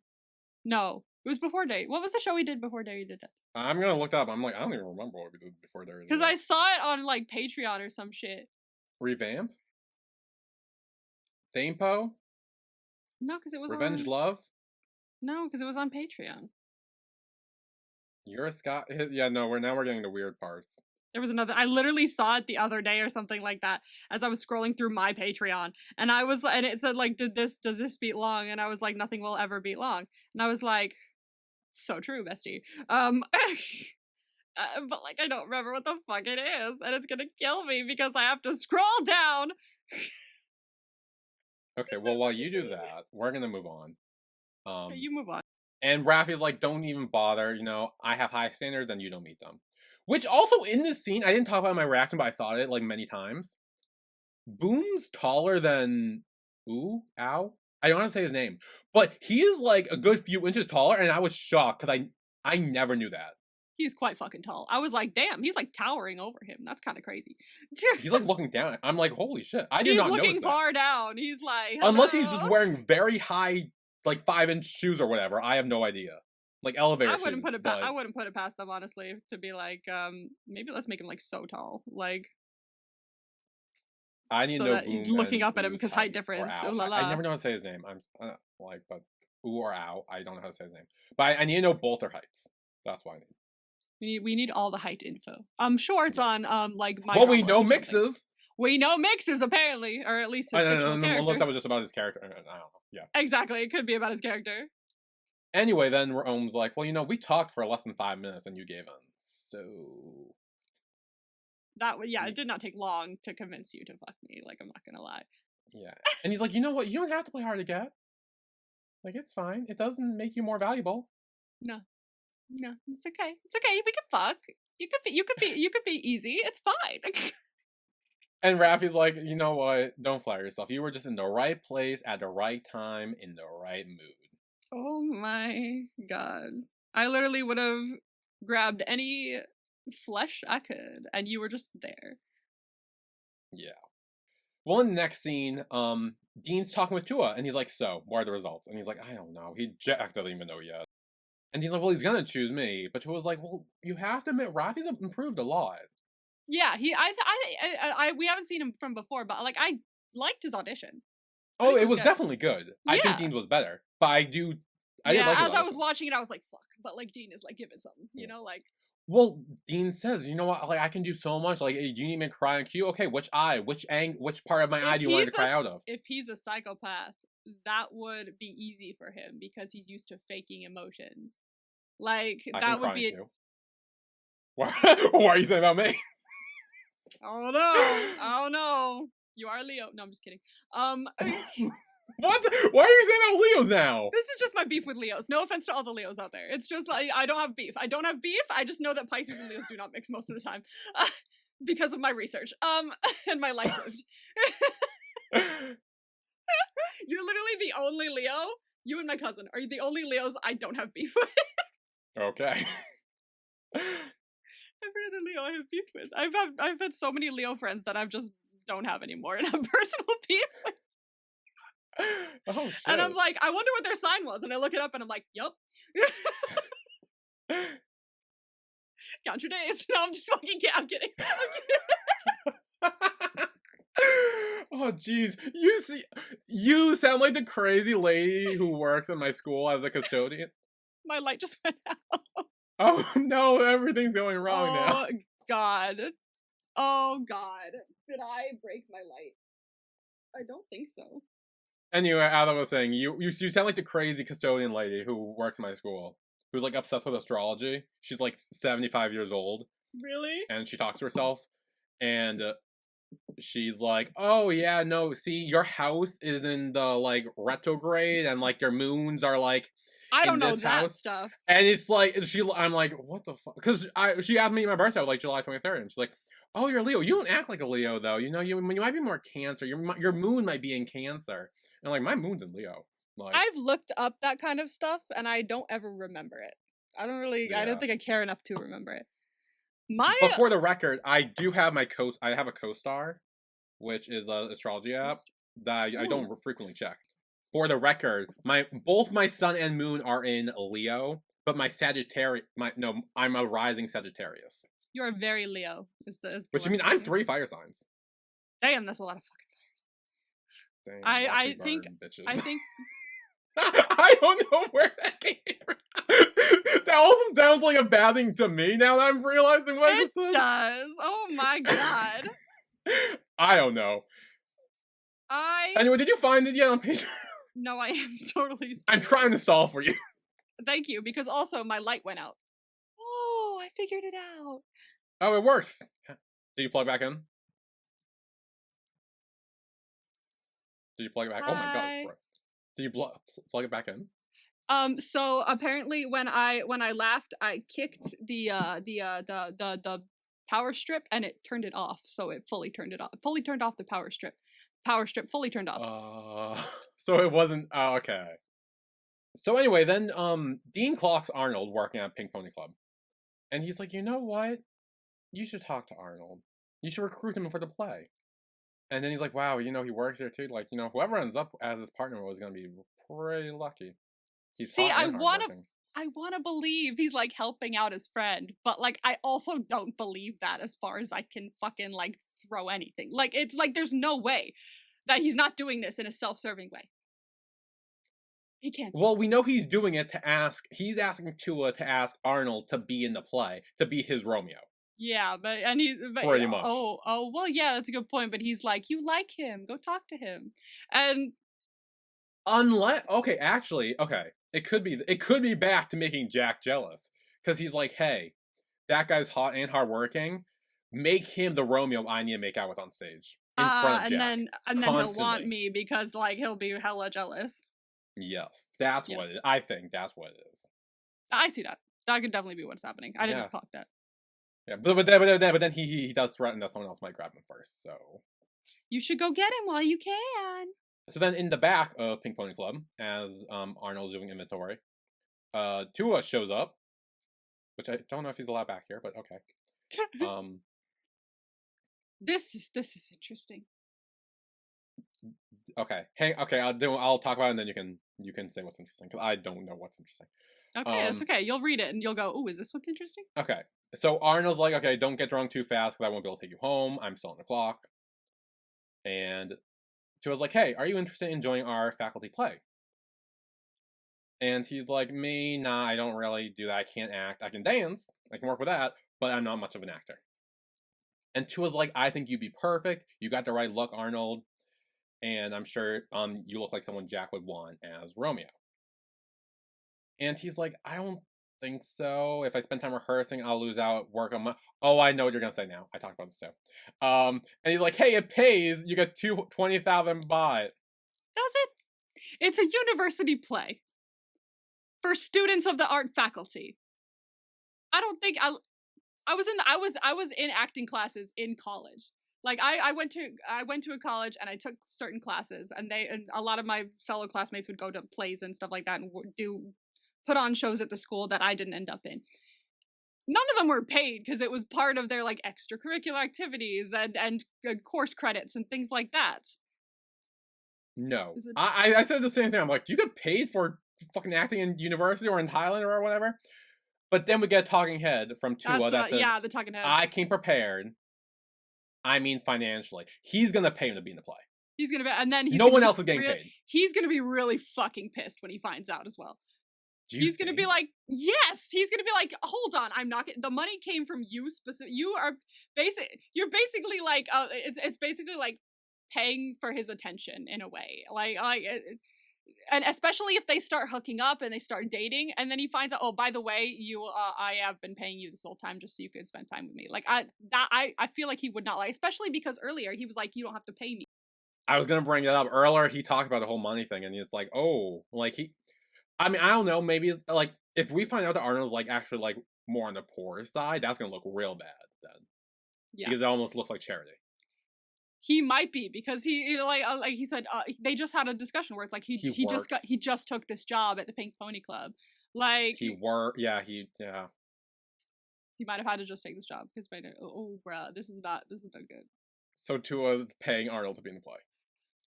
No. It was before Dare... What was the show we did before Dare You to Death? I'm gonna look that up. I'm like, I don't even remember what we did before Dare You to Death. Because I saw it on, like, Patreon or some shit. Revamp? Thamepo? No, because it was Revenge Love? No, because it was on Patreon. You're a Scott... Yeah, no, we're getting the weird parts. There was another. I literally saw it the other day or something like that as I was scrolling through my Patreon, and it said like, does this beat Long? And I was like, nothing will ever beat Long. And I was like, so true, bestie. But like, I don't remember what the fuck it is, and it's gonna kill me because I have to scroll down. Okay, well, while you do that, we're gonna move on. Okay, you move on. And Raffi's like, don't even bother. You know, I have high standards, and you don't meet them. Which also in this scene, I didn't talk about my reaction, but I thought it like many times. Boom's taller than Ow. I don't want to say his name, but he is like a good few inches taller, and I was shocked because I never knew that. He's quite fucking tall. I was like, damn, he's like towering over him. That's kind of crazy. He's like looking down. I'm like, holy shit! I did not notice that. He's looking far down. He's like, hello? Unless he's just wearing very high, like 5-inch shoes or whatever. I have no idea. Like elevator shoes. I wouldn't put it past them, honestly, to be like, maybe let's make him like so tall, like. I need so to know that he's looking up at him because height difference. Ooh la la. I never know how to say his name. I'm like, but Ooh or Ow, I don't know how to say his name. But I need to know both their heights. That's why I need. We need all the height info. I'm sure it's on like my. Well, we know mixes. We know mixes apparently, or at least his fictional Unless that was characters. just about his character. I don't know. Yeah. Exactly, it could be about his character. Anyway, then Rome's like, well, we talked for less than 5 minutes and you gave in. So. It did not take long to convince you to fuck me. Like, I'm not gonna lie. Yeah. And he's like, you know what? You don't have to play hard to get. Like, it's fine. It doesn't make you more valuable. No, it's okay. It's okay. We can fuck. You could be easy. It's fine. And Raffi's like, you know what? Don't flatter yourself. You were just in the right place at the right time in the right mood. Oh my god. I literally would have grabbed any flesh I could, and you were just there. Yeah. Well, in the next scene, Dean's talking with Tua, and he's like, so, what are the results? And he's like, I don't know. Jack doesn't even know yet. And he's like, well, he's gonna choose me. But Tua's like, well, you have to admit, Raffi's improved a lot. Yeah, we haven't seen him from before, but like I liked his audition. Oh, it was definitely good. Yeah. I think Dean's was better, but I did like as I was watching it, I was like, fuck. But like Dean is like giving something, you know, like. Well, Dean says, you know what? Like I can do so much. Like, hey, do you need me to cry on cue? Okay, which eye, which part of my eye do you want me to cry out of? If he's a psychopath, that would be easy for him because he's used to faking emotions. Like that would be. Why are you saying about me? Oh no! Oh no! You are Leo. No, I'm just kidding. What? Why are you saying about Leos now? This is just my beef with Leos. No offense to all the Leos out there. It's just like I don't have beef. I don't have beef. I just know that Pisces and Leos do not mix most of the time, because of my research. And my life lived. You're literally the only Leo. You and my cousin are the only Leos I don't have beef with. Okay. Every other Leo I have beef with. I've had so many Leo friends that I just don't have anymore and have personal beef with. Oh, shit. And I'm like, I wonder what their sign was, and I look it up and I'm like, yup. Count your days. No, I'm just fucking kidding. I'm kidding. Oh jeez, you sound like the crazy lady who works in my school as a custodian. My light just went out. Oh no, everything's going wrong now. Oh god. Oh god. Did I break my light? I don't think so. Anyway, as I was saying, you sound like the crazy custodian lady who works in my school, who's like obsessed with astrology. She's like 75 years old. Really? And she talks to herself, and she's like, "Oh yeah, no, see, your house is in the like retrograde, and like your moons are like." I don't know that stuff. And it's like I'm like, what the fuck? Because she asked me my birthday, like July 23rd, and she's like, "Oh, you're a Leo. You don't act like a Leo though. You know, you might be more Cancer. Your moon might be in Cancer." And I'm like, my moon's in Leo. Like, I've looked up that kind of stuff, and I don't ever remember it. I don't think I care enough to remember it. But for the record, I do have I have a CoStar, which is an astrology app that I don't frequently check. For the record, both my sun and moon are in Leo, but I'm a rising Sagittarius. You're a very Leo. Which means I'm 3 fire signs. Damn, that's a lot of fucking fires. Dang, I think I don't know where that came from. That also sounds like a bad thing to me now that I'm realizing what it does. Oh my god. I don't know. Anyway, did you find it yet on Patreon? No, I am totally stupid. I'm trying to solve for you. Thank you, because also my light went out. Oh, I figured it out. Oh, it works. Did you plug back in? Did you plug it back? Oh my god, it's bright. Did you plug it back in? So apparently when I laughed, I kicked the power strip and it turned it off. So it fully turned it off. Fully turned off the power strip. Power strip fully turned off. So it wasn't okay. So anyway, then Dean clocks Arnold working at Pink Pony Club. And he's like, you know what? You should talk to Arnold. You should recruit him for the play. And then he's like, wow, he works there too. Like, whoever ends up as his partner was going to be pretty lucky. See, I want to believe he's like helping out his friend, but like I also don't believe that as far as I can fucking like throw anything. Like it's like there's no way that he's not doing this in a self-serving way. He can't. Well, we know he's doing it he's asking Tua to ask Arnold to be in the play, to be his Romeo. Yeah, but Pretty much. well, yeah, that's a good point. But he's like, you like him, go talk to him, and Unless, okay, actually, okay, it could be back to making Jack jealous because he's like, hey, that guy's hot and hardworking. Make him the Romeo I need to make out with on stage in front of and Jack. then he'll want me because like he'll be hella jealous. Yes, that's what Yes. it. I think that's what it is. I see that. That could definitely be what's happening. I Yeah. didn't talk that. Yeah, but then he does threaten that someone else might grab him first. So You should go get him while you can. so then in the back of Pink Pony Club, as Arnold's doing inventory, Tua shows up, which I don't know if he's allowed back here, but okay. This is interesting. Okay. Hey, okay. I'll talk about it, and then you can say what's interesting because I don't know what's interesting. Okay, that's okay. You'll read it and you'll go, "Oh, is this what's interesting?" Okay. So Arnold's like, okay, don't get drunk too fast because I won't be able to take you home. I'm still on the clock. And Tua's like, hey, are you interested in joining our faculty play? And he's like, me, nah, I don't really do that. I can't act. I can dance. I can work with that, but I'm not much of an actor. And Tua's like, I think you'd be perfect. You got the right look, Arnold. And I'm sure you look like someone Jack would want as Romeo. And he's like, I don't think so. If I spend time rehearsing, I'll lose out work on my... Oh, I know what you're going to say now. I talked about this too. And he's like, hey, it pays. You get 20,000 baht. Does it? It's a university play for students of the art faculty. I don't think I was in acting classes in college. Like I went to a college and I took certain classes, and a lot of my fellow classmates would go to plays and stuff like that and put on shows at the school that I didn't end up in. None of them were paid because it was part of their like extracurricular activities and course credits and things like that. No, I said the same thing. I'm like, you get paid for fucking acting in university or in Thailand or whatever. But then we get a talking head from Tua that says, yeah, the talking head. I came prepared. I mean financially. He's gonna pay him to be in the play. He's gonna be, and then no one else is getting paid. He's gonna be really fucking pissed when he finds out as well. He's gonna be like, yes. He's gonna be like, hold on, I'm not. The money came from you specific. You're basically like, it's basically like paying for his attention in a way, and especially if they start hooking up and they start dating, and then he finds out, oh, by the way, I have been paying you this whole time just so you could spend time with me. Like I feel like he would not like, especially because earlier he was like, you don't have to pay me. I was gonna bring that up earlier. He talked about the whole money thing, and he's like, oh, like I mean, I don't know. Maybe like if we find out that Arnold's like actually like more on the poor side, that's gonna look real bad then. Yeah, because it almost looks like charity. He might be because he like he said they just had a discussion where it's like he just took this job at the Pink Pony Club, like he might have had to just take this job because bruh, this is not good. So Tua's paying Arnold to be in the play.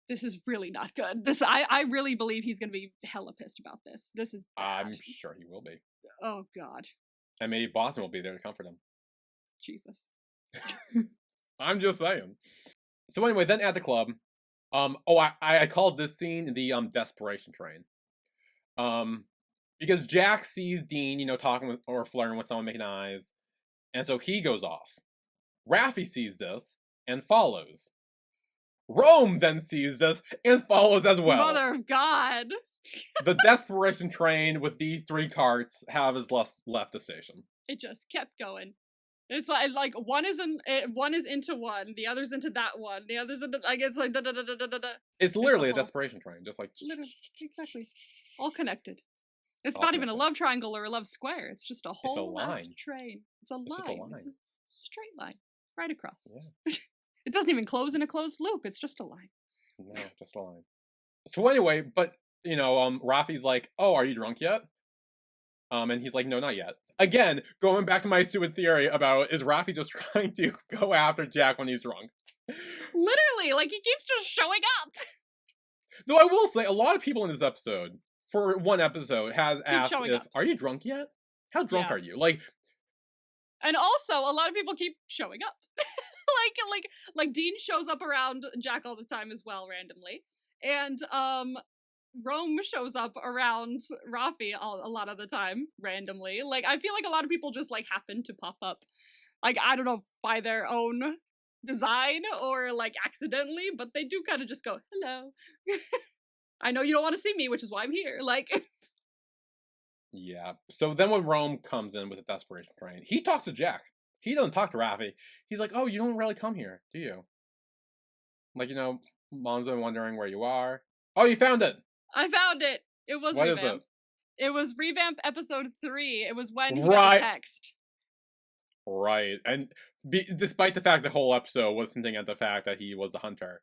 This is really not good. I really believe he's gonna be hella pissed about this. This is bad. I'm sure he will be. Oh God. And maybe Boston will be there to comfort him. Jesus. I'm just saying. So anyway, then at the club, I called this scene the desperation train. Because Jack sees Dean, talking with or flirting with someone, making eyes, and so he goes off. Raffi sees this and follows. Rome then sees this and follows as well. Mother of God. The desperation train with these three carts has left the station. It just kept going. It's like one is into one, the other's into that one, the other's into it's like da da da da da da. It's literally a desperation train, just like literally, exactly, all connected. It's not even a love triangle or a love square. It's just a whole ass train. It's a line. It's a straight line right across. Yeah. It doesn't even close in a closed loop. It's just a line. No, just a line. So anyway, but Raffi's like, "Oh, are you drunk yet?" And he's like, "No, not yet." Again, going back to my stupid theory about is Raffi just trying to go after Jack when he's drunk? Literally, like he keeps just showing up. Though I will say, a lot of people in this episode, for one episode, has asked "Are you drunk yet? How drunk are you?" And also, a lot of people keep showing up. like Dean shows up around Jack all the time as well, randomly, and Rome shows up around Raffi a lot of the time randomly. Like I feel like a lot of people just like happen to pop up Like, I don't know if by their own design or like accidentally, but they do kind of just go, hello. I know you don't want to see me, which is why I'm here. Like, Yeah. So then when Rome comes in with a desperation train, he talks to Jack. He doesn't talk to Raffi. He's like, "Oh, you don't really come here, do you? Like, Mom's been wondering where you are. Oh, you found it. I found it. It was What is revamp. It was revamp episode 3. It was when he got Right. the text. Right. And despite the fact the whole episode was hinting at the fact that he was the hunter,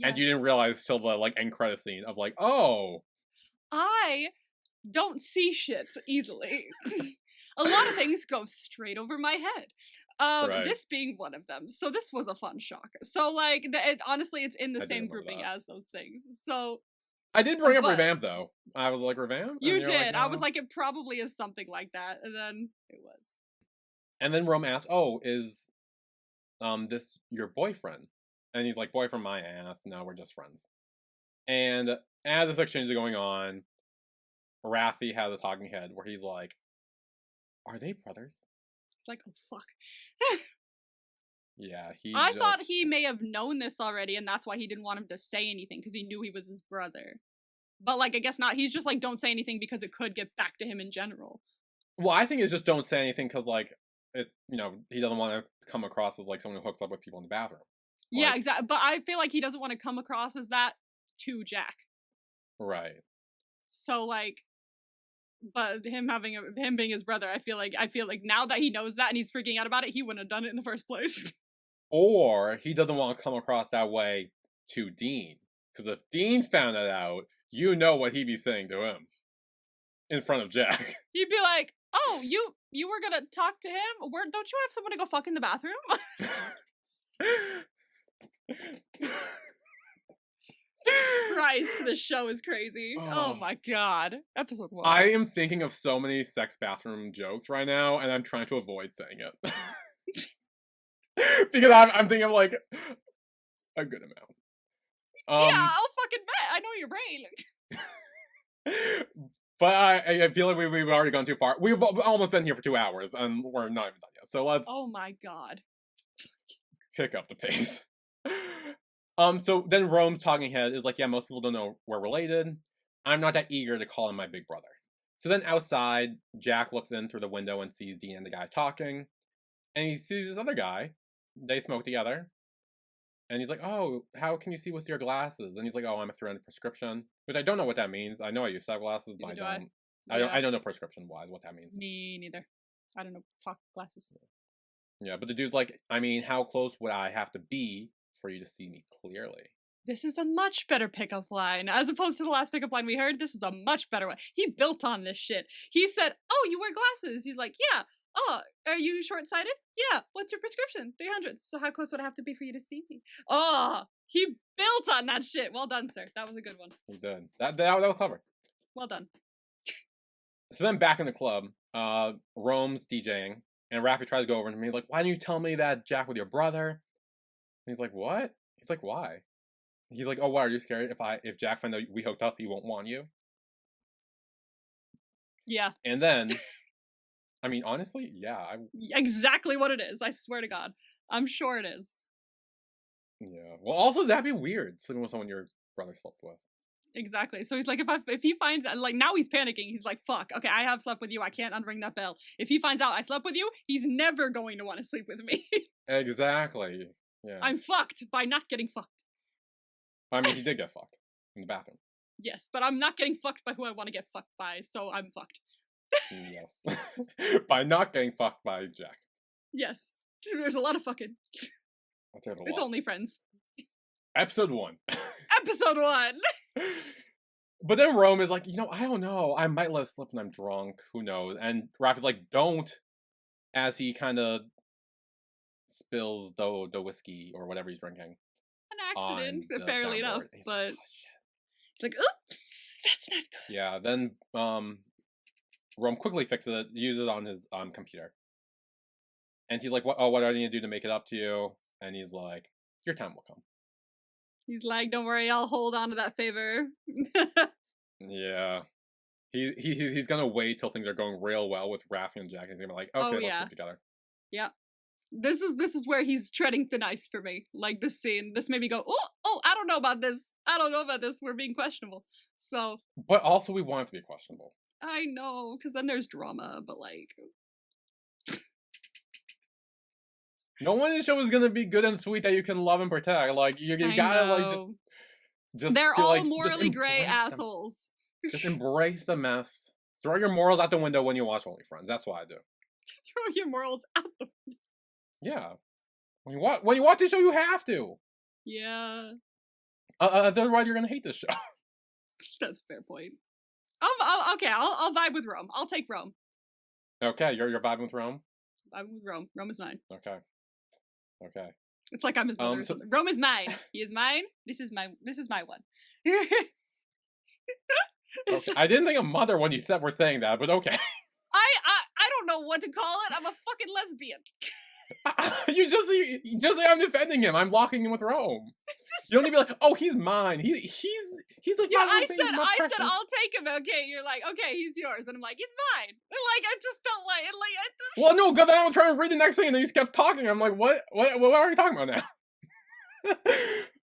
and you Yes. didn't realize till the end credit scene of like, oh, I don't see shit easily. A lot of things go straight over my head. Right. This being one of them. So this was a fun shock. So like, honestly, it's in the I same didn't love grouping that. as those things. So I did bring up But- revamp though. I was like, revamp? you And you're did. like, I was "No." like, it probably is something like that, and then it was. And then Rome asks, "Oh, is this your boyfriend?" And he's like, "Boyfriend, my ass. No, we're just friends." And as this exchange is going on, Raffi has a talking head where he's like, "Are they brothers?" It's like, oh fuck. Yeah, I thought he may have known this already, and that's why he didn't want him to say anything, because he knew he was his brother. But like, I guess not. He's just like, don't say anything because it could get back to him in general. Well, I think it's just don't say anything because he doesn't want to come across as like someone who hooks up with people in the bathroom. Yeah, Like- exactly. But I feel like he doesn't want to come across as that to Jack. Right. So like, but him being his brother, I feel like now that he knows that and he's freaking out about it, he wouldn't have done it in the first place. Or he doesn't want to come across that way to Dean. Because if Dean found that out, you know what he'd be saying to him in front of Jack. He'd be like, "Oh, you were gonna talk to him? Don't you have someone to go fuck in the bathroom?" Christ, this show is crazy. Oh Oh. my god. Episode 1. I am thinking of so many sex bathroom jokes right now, and I'm trying to avoid saying it. Because I'm thinking of like a good amount. Yeah, I'll fucking bet. I know your brain. But I feel like we've already gone too far. We've almost been here for 2 hours, and we're not even done yet. So let's Oh my god. pick up the pace. So then Rome's talking head is like, yeah, most people don't know we're related. I'm not that eager to call him my big brother. So then outside, Jack looks in through the window and sees Dean and the guy talking. And he sees this other guy. They smoke together. And he's like, oh, how can you see with your glasses? And he's like, oh, I'm through a prescription. Which I don't know what that means. I know I use sunglasses, but Neither I do don't. Yeah. I don't know prescription-wise what that means. Me neither. I don't know. Talk glasses. Yeah, but the dude's like, I mean, how close would I have to be for you to see me clearly? This is a much better pickup line. As opposed to the last pickup line we heard, this is a much better one. He built on this shit. He said, oh, you wear glasses. He's like, yeah. Oh, are you short-sighted? Yeah. What's your prescription? 300. So how close would I have to be for you to see me? Oh, he built on that shit. Well done, sir. That was a good one. He did. That was clever. Well done. So then back in the club, Rome's DJing, and Raffi tries to go over to me like, why didn't you tell me that Jack was your brother? And he's like, what? He's like, why? He's like, oh, why are you scared? If Jack finds out we hooked up, he won't want you. Yeah. And then, I mean, honestly, yeah, Exactly what it is. I swear to God. I'm sure it is. yeah. Well, also that'd be weird sleeping with someone your brother slept with. Exactly. So he's like, if he finds out, like, now he's panicking. He's like, fuck, okay, I have slept with you. I can't unring that bell. If he finds out I slept with you, he's never going to want to sleep with me. Exactly. Yeah. I'm fucked by not getting fucked. I mean, he did get fucked in the bathroom. Yes, but I'm not getting fucked by who I want to get fucked by, so I'm fucked. Yes. By not getting fucked by Jack. Yes. There's a lot of fucking. That's a It's lot. only friends. Episode 1. Episode 1! But then Rome is like, I don't know. I might let it slip when I'm drunk. Who knows? And Raph is like, don't. As he kind of spills the whiskey or whatever he's drinking. An accident, on the fairly enough, soundboard. He's but like, oh, shit. it's like, oops, that's not good. Yeah, then Rome quickly fixes it, uses it on his computer. And he's like, what do I need to do to make it up to you? And he's like, your time will come. He's like, don't worry, I'll hold on to that favor. Yeah. He's gonna wait till things are going real well with Raffi and Jack. He's gonna be like, okay, Oh, let's yeah. sit together. This is where he's treading thin ice for me. Like this scene, this made me go, oh, I don't know about this. I don't know about this. We're being questionable. So But also, we want it to be questionable. I know, because then there's drama, but like, No one in the show is gonna be good and sweet that you can love and protect. Like you I gotta like know. just They're feel all like, just morally gray embrace them. assholes. Just embrace the mess. Throw your morals out the window when you watch OnlyFriends. That's what I do. Throw your morals out the. Yeah. When you watch the show, you have to. Yeah, Otherwise, you're gonna hate this show. that's a fair point. Okay, I'll vibe with Rome. I'll take Rome. Okay, you're vibing with Rome. Vibe with Rome. Rome is mine. Okay. Okay. It's like I'm his mother or so- something. Rome is mine. He is mine. This is my one. Okay. I didn't think of mother when you said we're saying that, but okay. I don't know what to call it. I'm a fucking lesbian. you just say I'm defending him. I'm locking him with Rome. You don't even be like, oh, he's mine. He's like, Yeah, my I thing, said my precious. I'll take him. Okay, you're like, okay, he's yours, and I'm like, he's mine. And like I just felt like I just... Well, no, because then I was trying to read the next thing, and then you just kept talking. I'm like, what are you talking about now?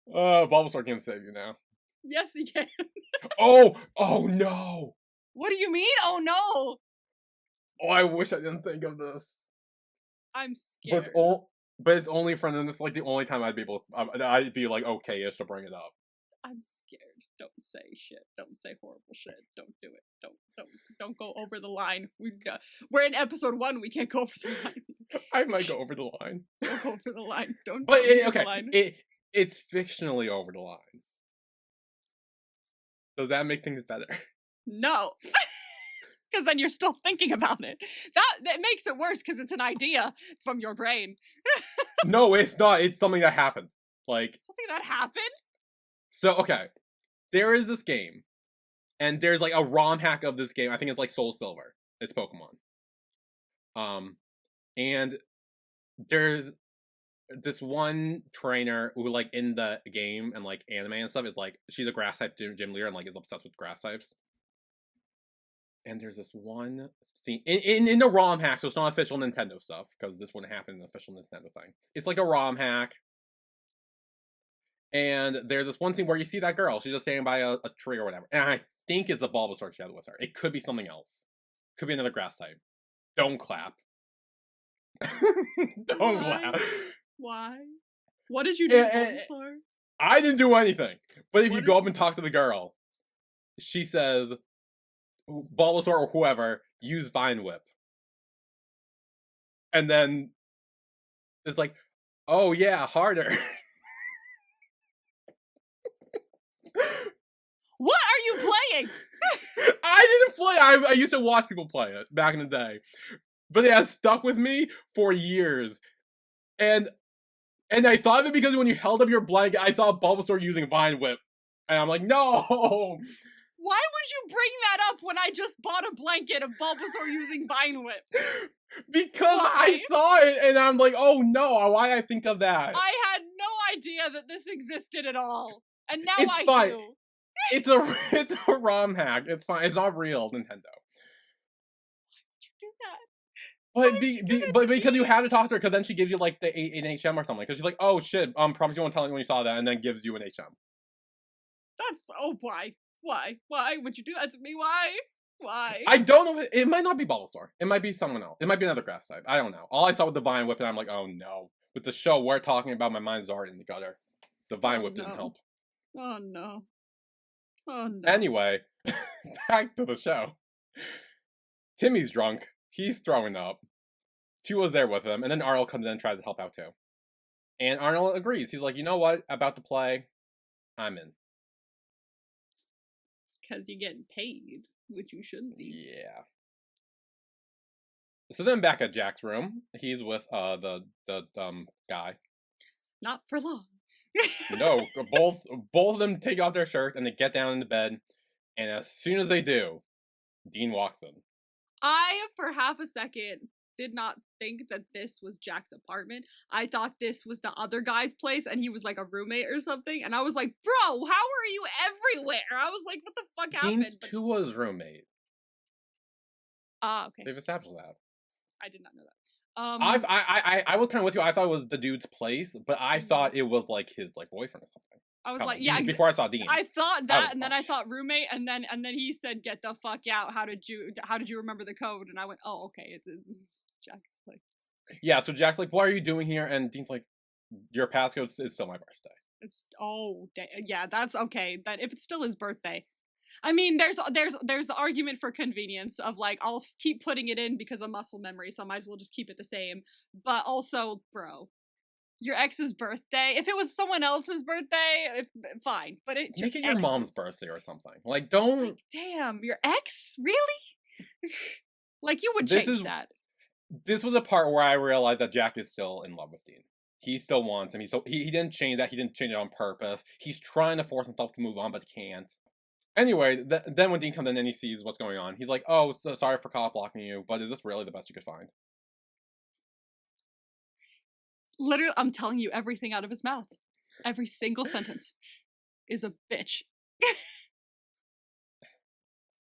Bulbasaur can't save you now. Yes, he can. Oh no. What do you mean? Oh no! Oh, I wish I didn't think of this. I'm scared. But it's only from them. It's like the only time I'd be like okay-ish to bring it up. I'm scared. Don't say shit. Don't say horrible shit. Don't do it. Don't go over the line. We're in episode 1. We can't go over the line. I might go over the line. Don't go over the line. Don't. But go over the okay, line. it's fictionally over the line. Does that make things better? No. Because then you're still thinking about it. That makes it worse because it's an idea from your brain. No, it's not. It's something that happened. Like Something that happened? so. Okay, there is this game, and there's like a ROM hack of this game. I think it's like Soul Silver. It's Pokemon. And there's this one trainer who like in the game and like anime and stuff is like she's a grass type gym leader and like is obsessed with grass types. And there's this one scene in the ROM hack, so it's not official Nintendo stuff because this wouldn't happen in an official Nintendo thing. It's like a ROM hack, and there's this one scene where you see that girl. She's just standing by a tree or whatever, and I think it's a Bulbasaur she has with her. It could be something else. Could be another grass type. Don't clap. Don't clap. Why? What did you do, Bulbasaur? I didn't do anything. But if What you go up and talk to the girl, she says, Bulbasaur or whoever, use Vine Whip. And then it's like, oh yeah, harder. What are you playing? I didn't play. I used to watch people play it back in the day. But it has stuck with me for years. And I thought of it because when you held up your blanket, I saw Bulbasaur using Vine Whip. And I'm like, no! Why would you bring that up when I just bought a blanket of Bulbasaur using Vine Whip? Because Why? I saw it and I'm like, oh no, why did I think of that? I had no idea that this existed at all. And now It's I fine. do. It's a ROM hack. It's fine. It's not real, Nintendo. Do that. But because you have to talk to her, because then she gives you like an HM or something. Because she's like, oh shit, promise you won't tell anyone you saw that, and then gives you an HM. That's why? Why would you do that to me? Why? I don't know. It might not be Bulbasaur. It might be someone else. It might be another grass type. I don't know. All I saw was the Vine Whip, and I'm like, oh no. With the show we're talking about, my mind's already in the gutter. The Vine Whip didn't help. Oh no. Oh no. Anyway, back to the show. Timmy's drunk. He's throwing up. Chua's there with him, and then Arnold comes in and tries to help out too. And Arnold agrees. He's like, you know what? About to play. I'm in. Because you're getting paid, which you shouldn't be. Yeah. So then back at Jack's room, he's with the guy. Not for long. No, both of them take off their shirts and they get down into bed. And as soon as they do, Dean walks in. I, for half a second, did not think that this was Jack's apartment. I thought this was the other guy's place and he was like a roommate or something. And I was like, bro, how are you everywhere? I was like, what the fuck happened? Dean's Tua's roommate. Ah, okay. They've established that. I did not know that. I was kind of with you. I thought it was the dude's place, but I thought it was like his like boyfriend or something. I was Come like, on, yeah, before I saw Dean. I thought I that, was and then I punched. thought roommate, and then he said, "Get the fuck out! How did you remember the code?" And I went, "Oh, okay, it's Jack's place." Yeah, so Jack's like, "What are you doing here?" And Dean's like, "Your passcode is still my birthday." It's yeah, that's okay. Then if it's still his birthday, I mean, there's the argument for convenience of like I'll keep putting it in because of muscle memory, so I might as well just keep it the same. But also, bro, your ex's birthday. If it was someone else's birthday, fine. But it's Make your it your mom's ex's. birthday or something. Like, don't. Like, damn, your ex? Really? Like, you would This change is that. this was a part where I realized that Jack is still in love with Dean. He still wants him. He didn't change that. He didn't change it on purpose. He's trying to force himself to move on, but can't. Anyway, then when Dean comes in and he sees what's going on, he's like, "Oh, so sorry for cop blocking you, but is this really the best you could find?" Literally, I'm telling you everything out of his mouth. Every single sentence is a bitch.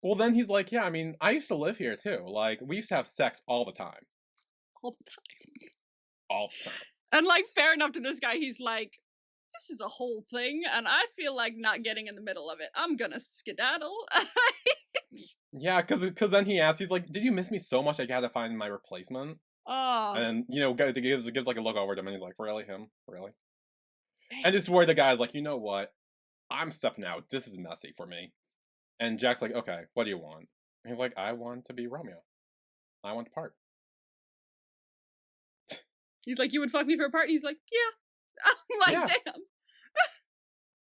Well, then he's like, "Yeah, I mean, I used to live here too. Like, we used to have sex all the time, All the time. all the time." And like, fair enough to this guy, he's like, this is a whole thing, and I feel like not getting in the middle of it. I'm gonna skedaddle. Yeah, because then he asks, he's like, "Did you miss me so much that you had to find my replacement?" Oh, And gives like a look over to him, and he's like, "Really, him? Really?" dang. And it's where the guy's like, "You know what? I'm stepping out. This is messy for me." And Jack's like, "Okay, what do you want?" And he's like, "I want to be Romeo. I want to part." He's like, you would fuck me for a part? And he's like, yeah. I'm like, Yeah. damn.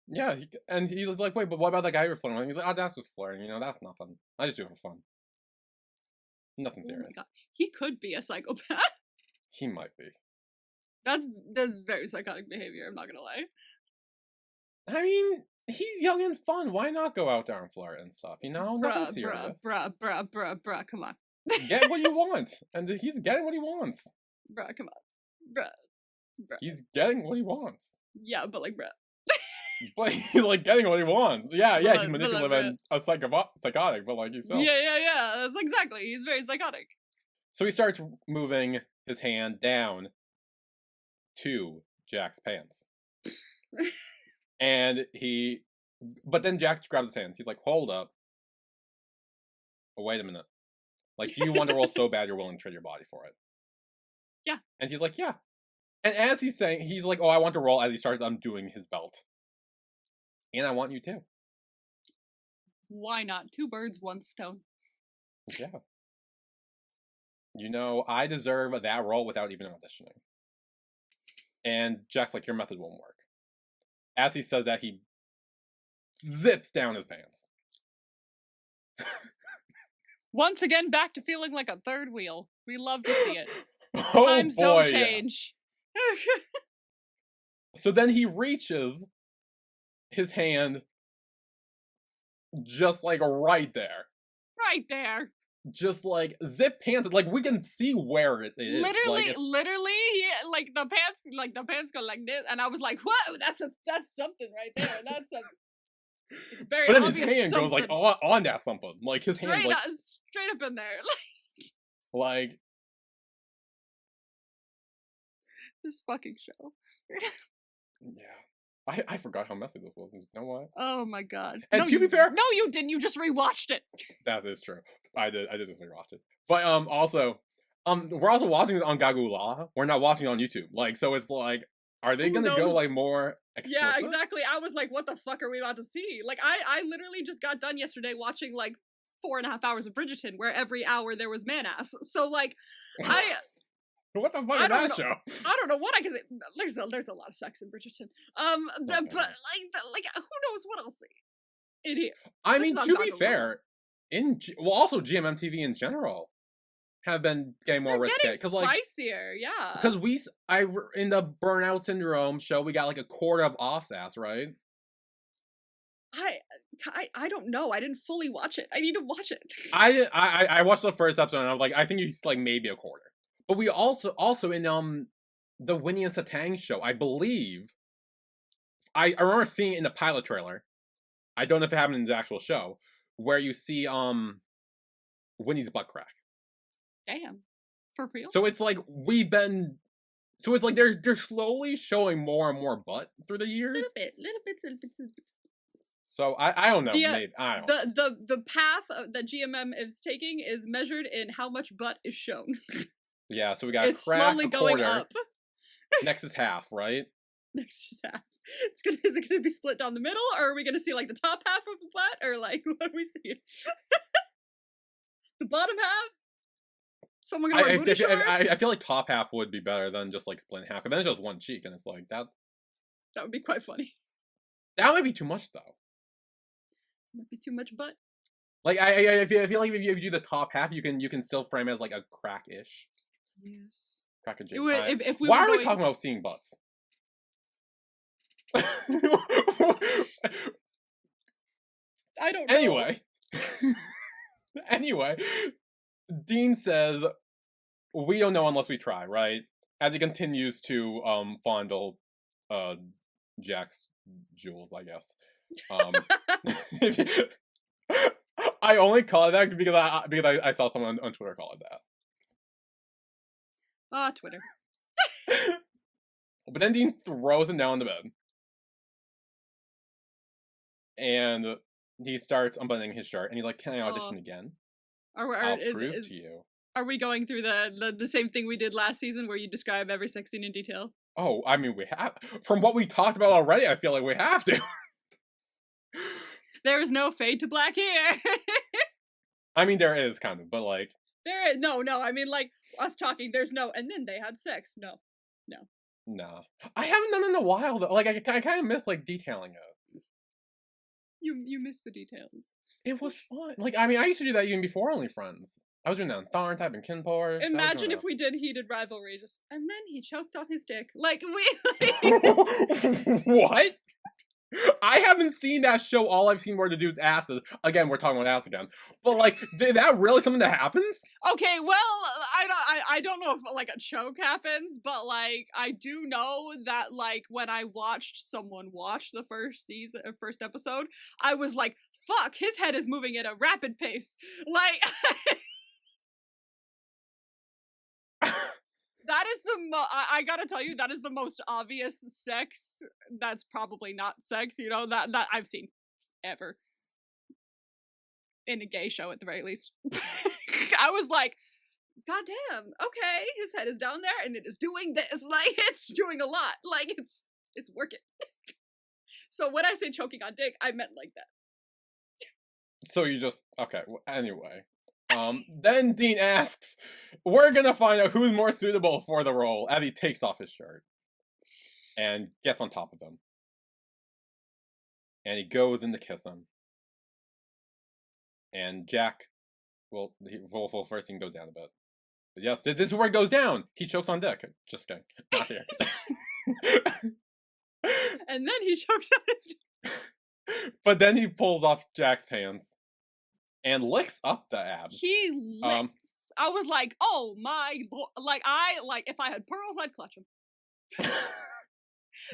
Yeah, and he was like, "Wait, but what about that guy you're flirting with?" And he's like, "Oh, that's just flirting. That's nothing. I just do it for fun. Nothing Oh my serious." god, he could be a psychopath. He might be. That's very psychotic behavior. I'm not gonna lie. I mean, he's young and fun. Why not go out there and flirt and stuff? Nothing Bruh, serious. bruh. Come on, Get what you want, and he's getting what he wants. bruh. Come on, bruh. He's getting what he wants. Yeah, but like, bruh. But he's like getting what he wants. Yeah, But he's like, manipulative and a psychotic, but like he's still. Yeah. That's exactly. He's very psychotic. So he starts moving his hand down to Jack's pants. But then Jack grabs his hand. He's like, "Hold up. Oh, wait a minute. Like, do you want to roll so bad you're willing to trade your body for it?" Yeah. And he's like, "Yeah." And as he's saying, he's like, "Oh, I want to roll," as he starts undoing his belt. "And I want you too." Why not? 2 birds, 1 stone. Yeah. I deserve that role without even auditioning. And Jack's like, "Your method won't work." As he says that, he zips down his pants. Once again, back to feeling like a third wheel. We love to see it. Oh, Times boy, don't yeah. change. So then he reaches his hand just like right there. Right there. Just like zip pants, like we can see where it is. Literally, Like, he, like the pants go like this, and I was like, "Whoa, that's something right there. That's a, it's very but then obvious." his hand goes like on that something, like his hand, like straight up in there. like This fucking show. yeah. I forgot how messy this was. You know what? Oh my god. And no, to be fair, no, you didn't. You just rewatched it. that is true. I did just rewatch it. But also, we're also watching it on Gagula. We're not watching it on YouTube. Like, so it's like, are they Who gonna go knows? like more explicit? Yeah, exactly. I was like, what the fuck are we about to see? Like, I literally just got done yesterday watching like 4.5 hours of Bridgerton, where every hour there was man ass. So like, What the fuck I is don't that know. show? I don't know what I can say. There's a lot of sex in Bridgerton. But like, who knows what I'll see in here. I This mean, is on to be Gagula. fair, also GMMTV in general have been getting more They're risque getting because like spicier, yeah. because in the Burnout Syndrome show we got like a quarter of off's ass, right? I don't know. I didn't fully watch it. I need to watch it. I watched the first episode and I was like, I think it's like maybe a quarter. But we also in the Winnie and Satang show, I believe. I remember seeing it in the pilot trailer. I don't know if it happened in the actual show, where you see Winnie's butt crack. Damn. For real? So it's like we've been. So it's like they're slowly showing more and more butt through the years. Little bit. So I don't know. The, Maybe, I don't. the path that GMM is taking is measured in how much butt is shown. Yeah. So we got It's crack, slowly a going quarter. up. Next is half, right? Next is half. Is it gonna be split down the middle, or are we gonna see like the top half of the butt, or like what are we seeing? The bottom half? Someone gonna wear booty shorts? I feel like top half would be better than just like splitting half, but then it's just one cheek, and it's like that. That would be quite funny. That might be too much though. Might be too much butt. Like I feel like if you do the top half, you can still frame it as like a crack-ish. Yes. Crack a It would, if we Why were are going... we talking about seeing butts? I don't know. Anyway, Dean says, "We don't know unless we try," right? As he continues to fondle Jack's jewels, I guess. I only call it that because I saw someone on Twitter call it that. Ah, Twitter. But then Dean throws him down on the bed. And he starts unbuttoning his shirt, and he's like, "Can I audition again? I'll prove to you." Are we going through the same thing we did last season, where you describe every sex scene in detail? Oh, I mean, we have. From what we talked about already, I feel like we have to. There is no fade to black here. I mean, there is kind of, but like there is no. I mean, like us talking. There's no, and then they had sex. No. Nah. I haven't done it in a while though. Like I kind of miss like detailing it. You miss the details. It was fun. Like I mean, I used to do that even before Only Friends. I was doing that on Tharn type and Kinpor. Imagine if we did heated rivalry, just and then he choked on his dick. Like What? I haven't seen that show. All I've seen were the dude's asses. Again, we're talking about ass again. But like, is that really something that happens? Okay, well, I don't know if like a choke happens, but like I do know that like when I watched someone watch the first episode, I was like, "Fuck, his head is moving at a rapid pace." Like. That is I gotta tell you, that is the most obvious sex that's probably not sex, you know, that I've seen ever. In a gay show, at the very least. I was like, God damn, okay, his head is down there, and it is doing this. Like, it's doing a lot. Like, it's working. So when I say choking on dick, I meant like that. So you just, okay, well, anyway. Then Dean asks, "We're gonna find out who's more suitable for the role," as he takes off his shirt and gets on top of him. And he goes in to kiss him. And Jack, well, first thing goes down a bit. But yes, this is where it goes down. He chokes on dick. Just kidding. Not here. And then he chokes on his dick. But then he pulls off Jack's pants. And licks up the abs. He licks. I was like, oh my, like if I had pearls, I'd clutch him.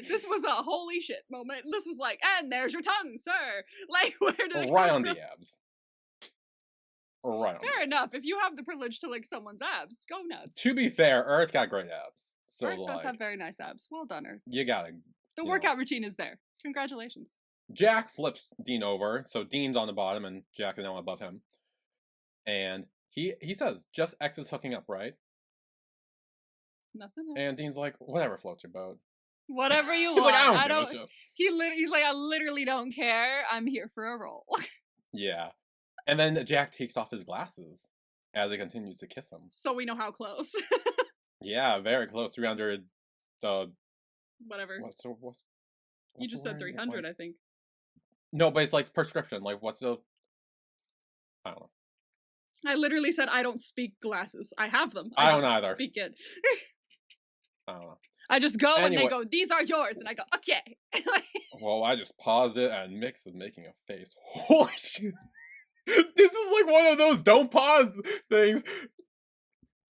This was a holy shit moment. This was like, and there's your tongue, sir. Like, where did it right come on from? the abs. Right on. Fair enough. If you have the privilege to lick someone's abs, go nuts. To be fair, Earth got great abs. So Earth like, does have very nice abs. Well done, Earth. You gotta. The workout routine is there. Congratulations. Jack flips Dean over, so Dean's on the bottom and Jack is now above him. And he says, "Just X is hooking up, right?" Nothing else. And Dean's like, "Whatever floats your boat." Whatever you He's want. like, I don't. He's like, I literally don't care. I'm here for a role. Yeah. And then Jack takes off his glasses as he continues to kiss him. So we know how close. Yeah, very close. 300. Whatever. What's you just said 300, I think. No, but it's like prescription. Like, what's the? I don't know. I literally said I don't speak glasses. I have them. I don't either. Speak it. I don't know. I just go Anyway. and they go, "These are yours," and I go, "Okay." Well, I just pause it and Mix is making a face. Holy shit! This is like one of those don't pause things.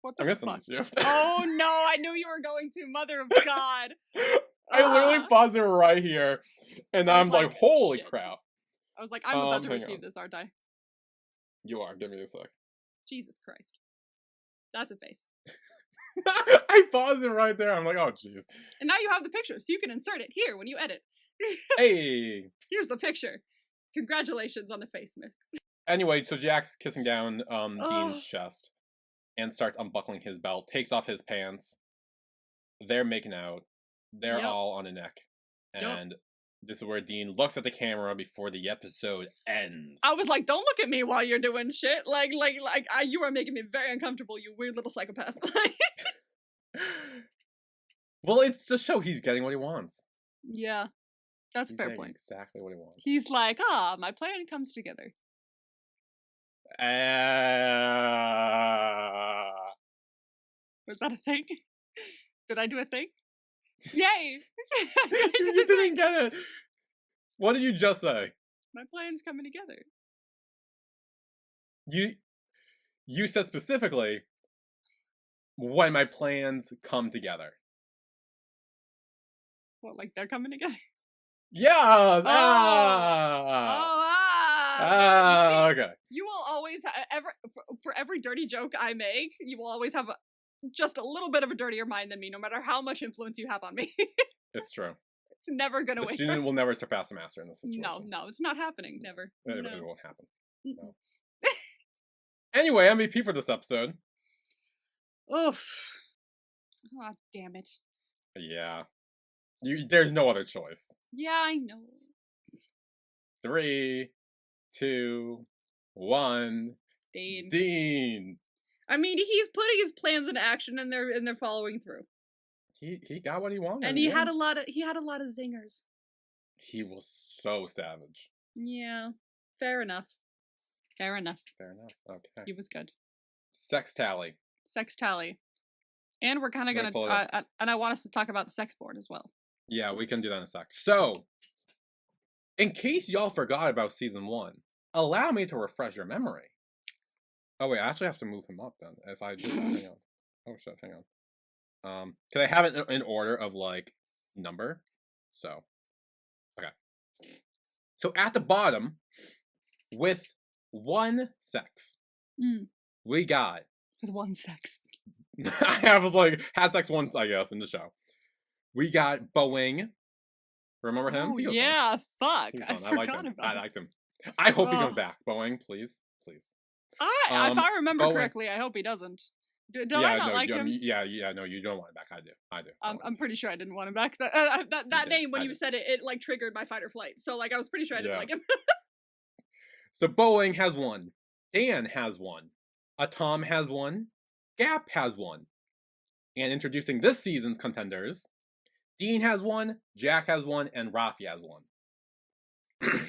What the I'm missing fuck? the shift. Oh no! I knew you were going to. Mother of God! I literally paused it right here, and I'm like, "Holy shit. crap!" I was like, "I'm about to hang receive on. this, aren't I?" You are. Give me a sec. Jesus Christ! That's a face. I paused it right there. I'm like, oh jeez. And now you have the picture, so you can insert it here when you edit. Hey. Here's the picture. Congratulations on the face mix. Anyway, so Jack's kissing down Ugh. Dean's chest and starts unbuckling his belt, takes off his pants. They're making out. They're Yep. all on a neck. Yep. And this is where Dean looks at the camera before the episode ends. I was like, don't look at me while you're doing shit. You are making me very uncomfortable, you weird little psychopath. Well, it's to show he's getting what he wants. Yeah, that's a He's fair getting point. exactly what he wants. He's like, my plan comes together. Was that a thing? Did I do a thing? Yay! You didn't get it. What did you just say? My plan's coming together. You said specifically when my plans come together. What, like they're coming together? Yes! Oh. Ah, You see, okay. you will always for every dirty joke I make, you will always have just a little bit of a dirtier mind than me, no matter how much influence you have on me. It's true. It's never gonna The wait. student will never surpass the master in this situation. No, it's not happening. Never. It No. won't happen. Mm-mm. Anyway, MVP for this episode. Oof. Oh, damn it. Yeah. There's no other choice. Yeah, I know. 3, 2, 1. Dean. Dean. I mean, he's putting his plans into action, and they're following through. He got what he wanted. And he had a lot of zingers. He was so savage. Yeah, fair enough. Fair enough. He Okay. was good. Sex tally. Sex tally, and we're kind of Let me pull it gonna. And I want us to talk about the sex board as well. Yeah, we can do that in a sec. So, in case y'all forgot about season 1, allow me to refresh your memory. Oh wait, I actually have to move him up then. If I do that, hang on. Oh shit, hang on. Cause I have it in order of like number. So, okay. So at the bottom, with 1 sex, we got. With 1 sex. I was like, had sex once, I guess, in the show. We got Boeing. Remember him? Oh He was yeah, fuck. fun. I liked forgot him. about I it. liked him. I hope he comes Ugh. back. Boeing, please. If I remember Boeing- correctly, I hope he doesn't. Did yeah, I not no, like him? no, you don't want him back. I do. I'm pretty sure I didn't want him back. That did. name, when I you did. said it, it like triggered my fight or flight. So like I was pretty sure I didn't Yeah. like him. So Boeing has 1. Dan has 1. Atom has 1. Gap has 1. And introducing this season's contenders, Dean has 1, Jack has 1, and Rafi has 1.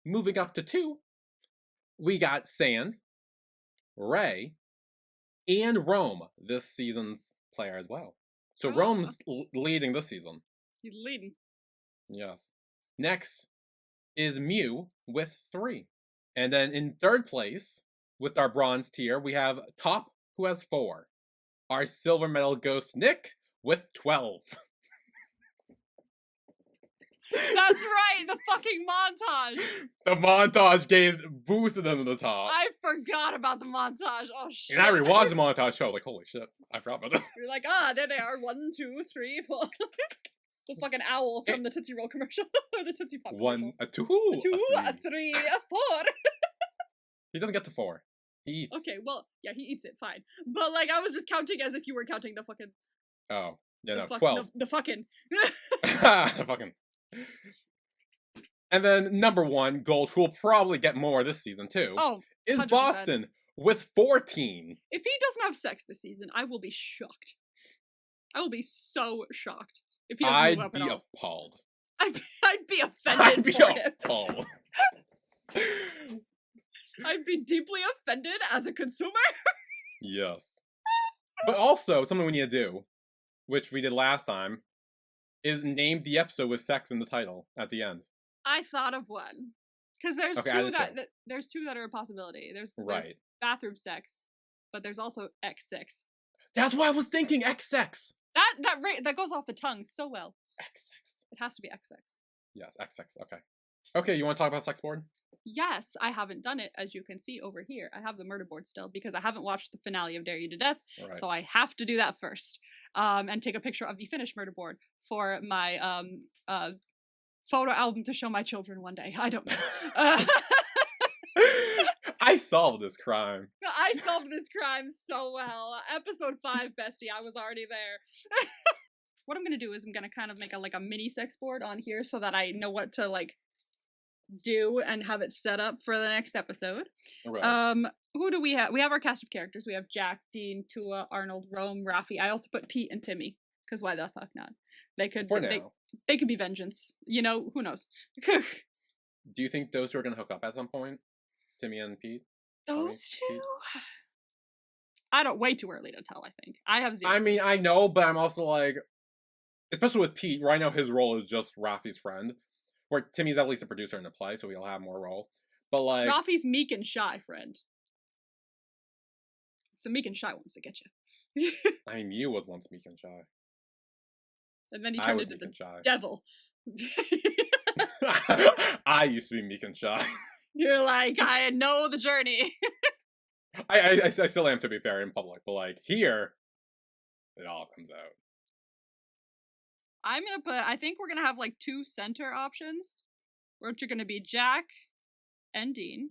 Moving up to 2, we got Sand, Ray, and Rome, this season's player as well. So Ah. Rome's leading this season. He's leading. Yes. Next is Mew with 3. And then in third place, with our bronze tier, we have Top, who has 4. Our silver medal ghost, Nick, with 12. That's right, the fucking montage. The montage boosted them to the top. I forgot about the montage. Oh shit. And I rewatched the montage show, like, holy shit, I forgot about that. You're like, there they are. 1, 2, 3, 4. The fucking owl from the Tootsie Roll commercial. Or the Tootsie Pop 1, commercial. a 2, A 2, a a 3. 3, a 4. He doesn't get to 4. He eats. Okay, well, yeah, he eats it, fine. But like, I was just counting as if you were counting the fucking. Oh, yeah, the no, fuck- 12. The fucking. Fucking. And then number 1, Gold, who will probably get more this season too, Oh, is 100%. Boston with 14. if he doesn't have sex this season, I will be shocked. I will be so shocked if he doesn't I'd move up be at all. appalled. I'd be offended I'd be for him. appalled. I'd be deeply offended as a consumer. Yes. But also, something we need to do, which we did last time, is name the episode with sex in the title at the end. I thought of one. Because there's Okay, I two did too. there's two that are a possibility. There's Right. bathroom sex, but there's also X sex. That's why I was thinking X-Sex. That goes off the tongue so well. X-Sex. It has to be X sex. Yes, X-Sex, okay. Okay, you want to talk about sex board? Yes, I haven't done it, as you can see over here. I have the murder board still because I haven't watched the finale of Dare You to Death, All right. so I have to do that first. And take a picture of the finished murder board for my photo album to show my children one day. I don't know. I solved this crime. I solved this crime so well. Episode 5, bestie, I was already there. What I'm gonna do is I'm gonna kind of make a mini sex board on here so that I know what to like do and have it set up for the next episode. Right. Who do we have? We have our cast of characters. We have Jack, Dean, Tua, Arnold, Rome, Rafi. I also put Pete and Timmy because why the fuck not? They could For now. they could be vengeance. You know, who knows? Do you think those two are gonna hook up at some point? Timmy and Pete? Those two? Pete? I don't. Way too early to tell. I think I have 0. I mean, I know, but I'm also like, especially with Pete, right now his role is just Rafi's friend, where Timmy's at least a producer in the play, so he'll have more role. But like, Rafi's meek and shy friend. It's the meek and shy ones that get you. I knew was once meek and shy. And then he I turned was into meek the and shy. devil. I used to be meek and shy. You're like, I know the journey. I still am, to be fair, in public, but like here, it all comes out. I'm gonna put. I think we're gonna have like 2 center options, which are gonna be Jack and Dean.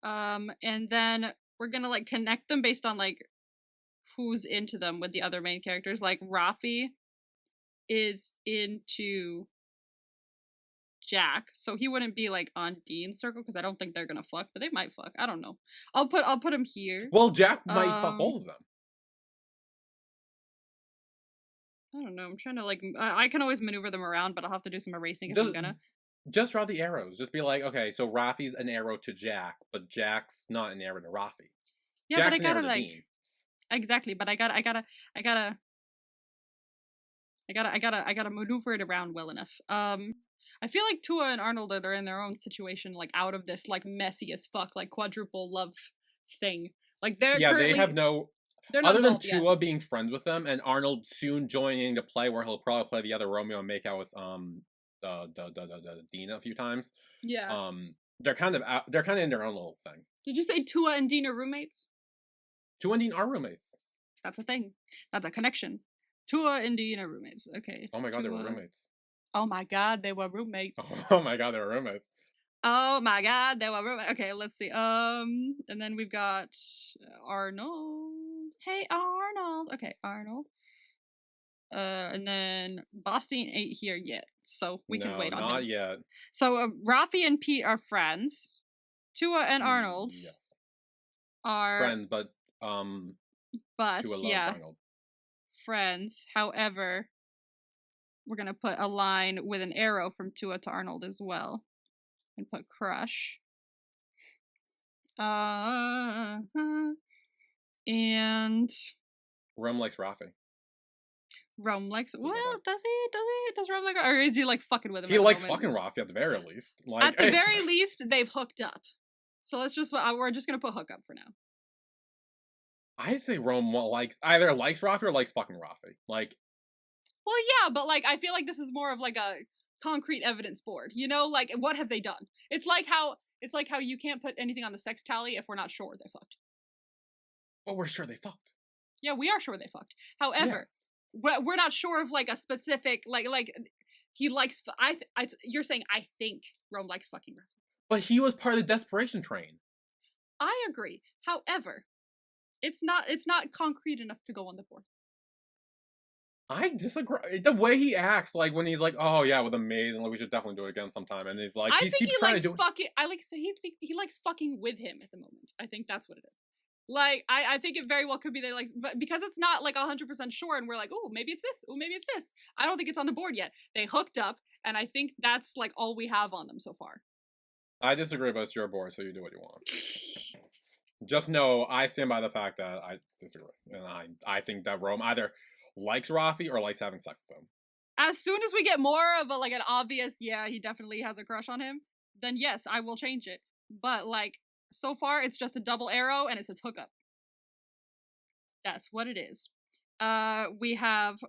And then we're gonna like connect them based on like who's into them with the other main characters. Like Rafi is into Jack, so he wouldn't be like on Dean's circle because I don't think they're gonna fuck, but they might fuck. I don't know. I'll put him here. Well, Jack might fuck both of them. I don't know. I'm trying to like. I can always maneuver them around, but I'll have to do some erasing if I'm gonna. Just draw the arrows. Just be like, okay, so Rafi's an arrow to Jack, but Jack's not an arrow to Rafi. Yeah, Jack's but I an arrow gotta to like. Dean. Exactly, but I gotta maneuver it around well enough. I feel like Tua and Arnold are in their own situation, like out of this like messy as fuck like quadruple love thing. Like they're they have no. They're not other than involved yet. Tua being friends with them and Arnold soon joining the play where he'll probably play the other Romeo and make out with the Dean a few times. Yeah. They're kind of out, they're kind of in their own little thing. Did you say Tua and Dean are roommates? Tua and Dean are roommates. That's a thing. That's a connection. Tua and Dean are roommates. Okay. Oh my god, they were roommates. Oh my god, they were roommates. Oh my god, they were roommates. Oh my god, they were roommates. Okay, let's see. And then we've got Arnold. Hey, Arnold. Okay, Arnold. And then Boston ain't here yet, so we can wait on him. Not yet. So Rafi and Pete are friends. Tua and Arnold are friends, but Tua yeah, Arnold. Friends. However, we're gonna put a line with an arrow from Tua to Arnold as well, and put crush. And Rome likes Rafi. Rome likes. Well, does he? Does Rome like? Or is he like fucking with him? He likes fucking Rafi at the very least. Like, at the very least, they've hooked up. So let's just. We're just gonna put hook up for now. I say Rome either likes Rafi or likes fucking Rafi. Like. Well, yeah, but like I feel like this is more of like a concrete evidence board. You know, like what have they done? It's like how you can't put anything on the sex tally if we're not sure they fucked. Well, we're sure they fucked. Yeah, we are sure they fucked. However, we're not sure of like a specific like he likes. You're saying I think Rome likes fucking Rafi. But he was part of the desperation train. I agree. However, it's not concrete enough to go on the board. I disagree. The way he acts, like when he's like, "Oh yeah, it was amazing. Like we should definitely do it again sometime," and he's like, I think he likes fucking. He likes fucking with him at the moment. I think that's what it is. Like I think it very well could be they like, but because it's not like 100% sure, and we're like, oh maybe it's this, oh maybe it's this. I don't think it's on the board yet. They hooked up, and I think that's like all we have on them so far. I disagree, but it's your board, so you do what you want. Just know I stand by the fact that I disagree, and I think that Rome either likes Rafi or likes having sex with him. As soon as we get more of a like an obvious, yeah, he definitely has a crush on him, then yes, I will change it. But like so far, it's just a double arrow and it says hookup. That's what it is. We have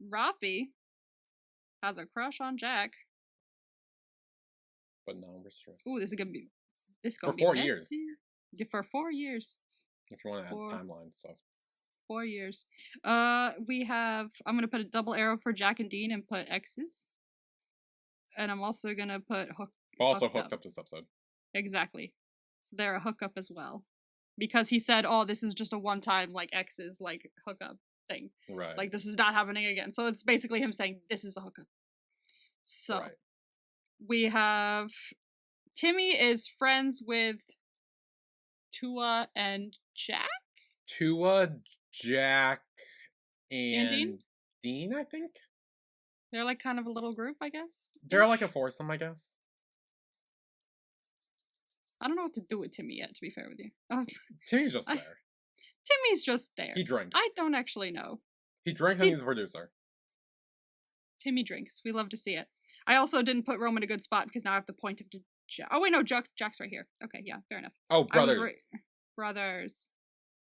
Rafi has a crush on Jack. but non-restricted. Ooh, this is gonna be For be 4 years. messy. Yeah, for 4 years. If you want to add For- timeline stuff. 4 years. We have. I'm gonna put a double arrow for Jack and Dean and put X's. And I'm also gonna put Also hooked hooked up. up this episode. Exactly. So they're a hookup as well, because he said, "Oh, this is just a one-time like X's like hookup thing. Right. Like this is not happening again." So it's basically him saying this is a hookup. So right. we have Timmy is friends with Tua and Jack. Tua, Jack, And Dean? Dean, I think? They're like kind of a little group, I guess. They're like a foursome, I guess. I don't know what to do with Timmy yet, to be fair with you. Oh, Timmy's just there. Timmy's just there. He drinks. I don't actually know. He drinks and he's a producer. Timmy drinks. We love to see it. I also didn't put Rome in a good spot because now I have to point him to Jack. Oh wait, no, Jack's right here. Okay, yeah, fair enough. Oh, I was brothers. Brothers.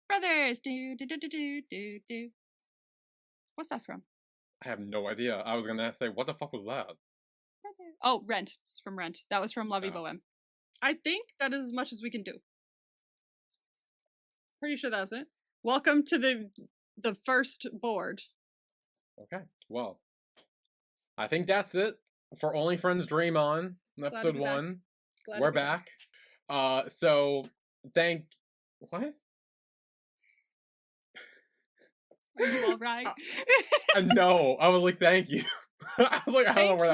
Brothers. Do do do do do do do. What's that from? I have no idea. I was gonna say, what the fuck was that? Oh, Rent. It's from Rent. That was from Lovey Oh. Bohem. I think that is as much as we can do. Pretty sure that's it. Welcome to the first board. Okay, well, I think that's it for Only Friends Dream On, to episode be back. 1. Glad We're to be back. So, what? Are you all right? No, I was like, thank you. I was like, I don't know where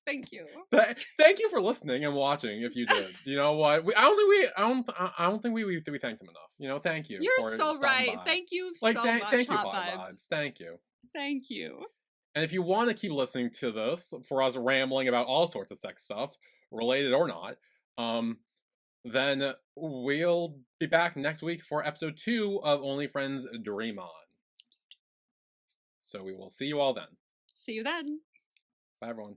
Thank that... you. Thank you. Thank you for listening and watching. If you did, you know what? I don't think we thanked them enough. You know, thank you. You're for so stopping right. by. Thank you Like, so thank much, you, Hot Hot Vibes. Vibes. Thank you. Thank you. And if you want to keep listening to this for us rambling about all sorts of sex stuff, related or not, then we'll be back next week for episode 2 of Only Friends Dream On. So we will see you all then. See you then. Bye, everyone.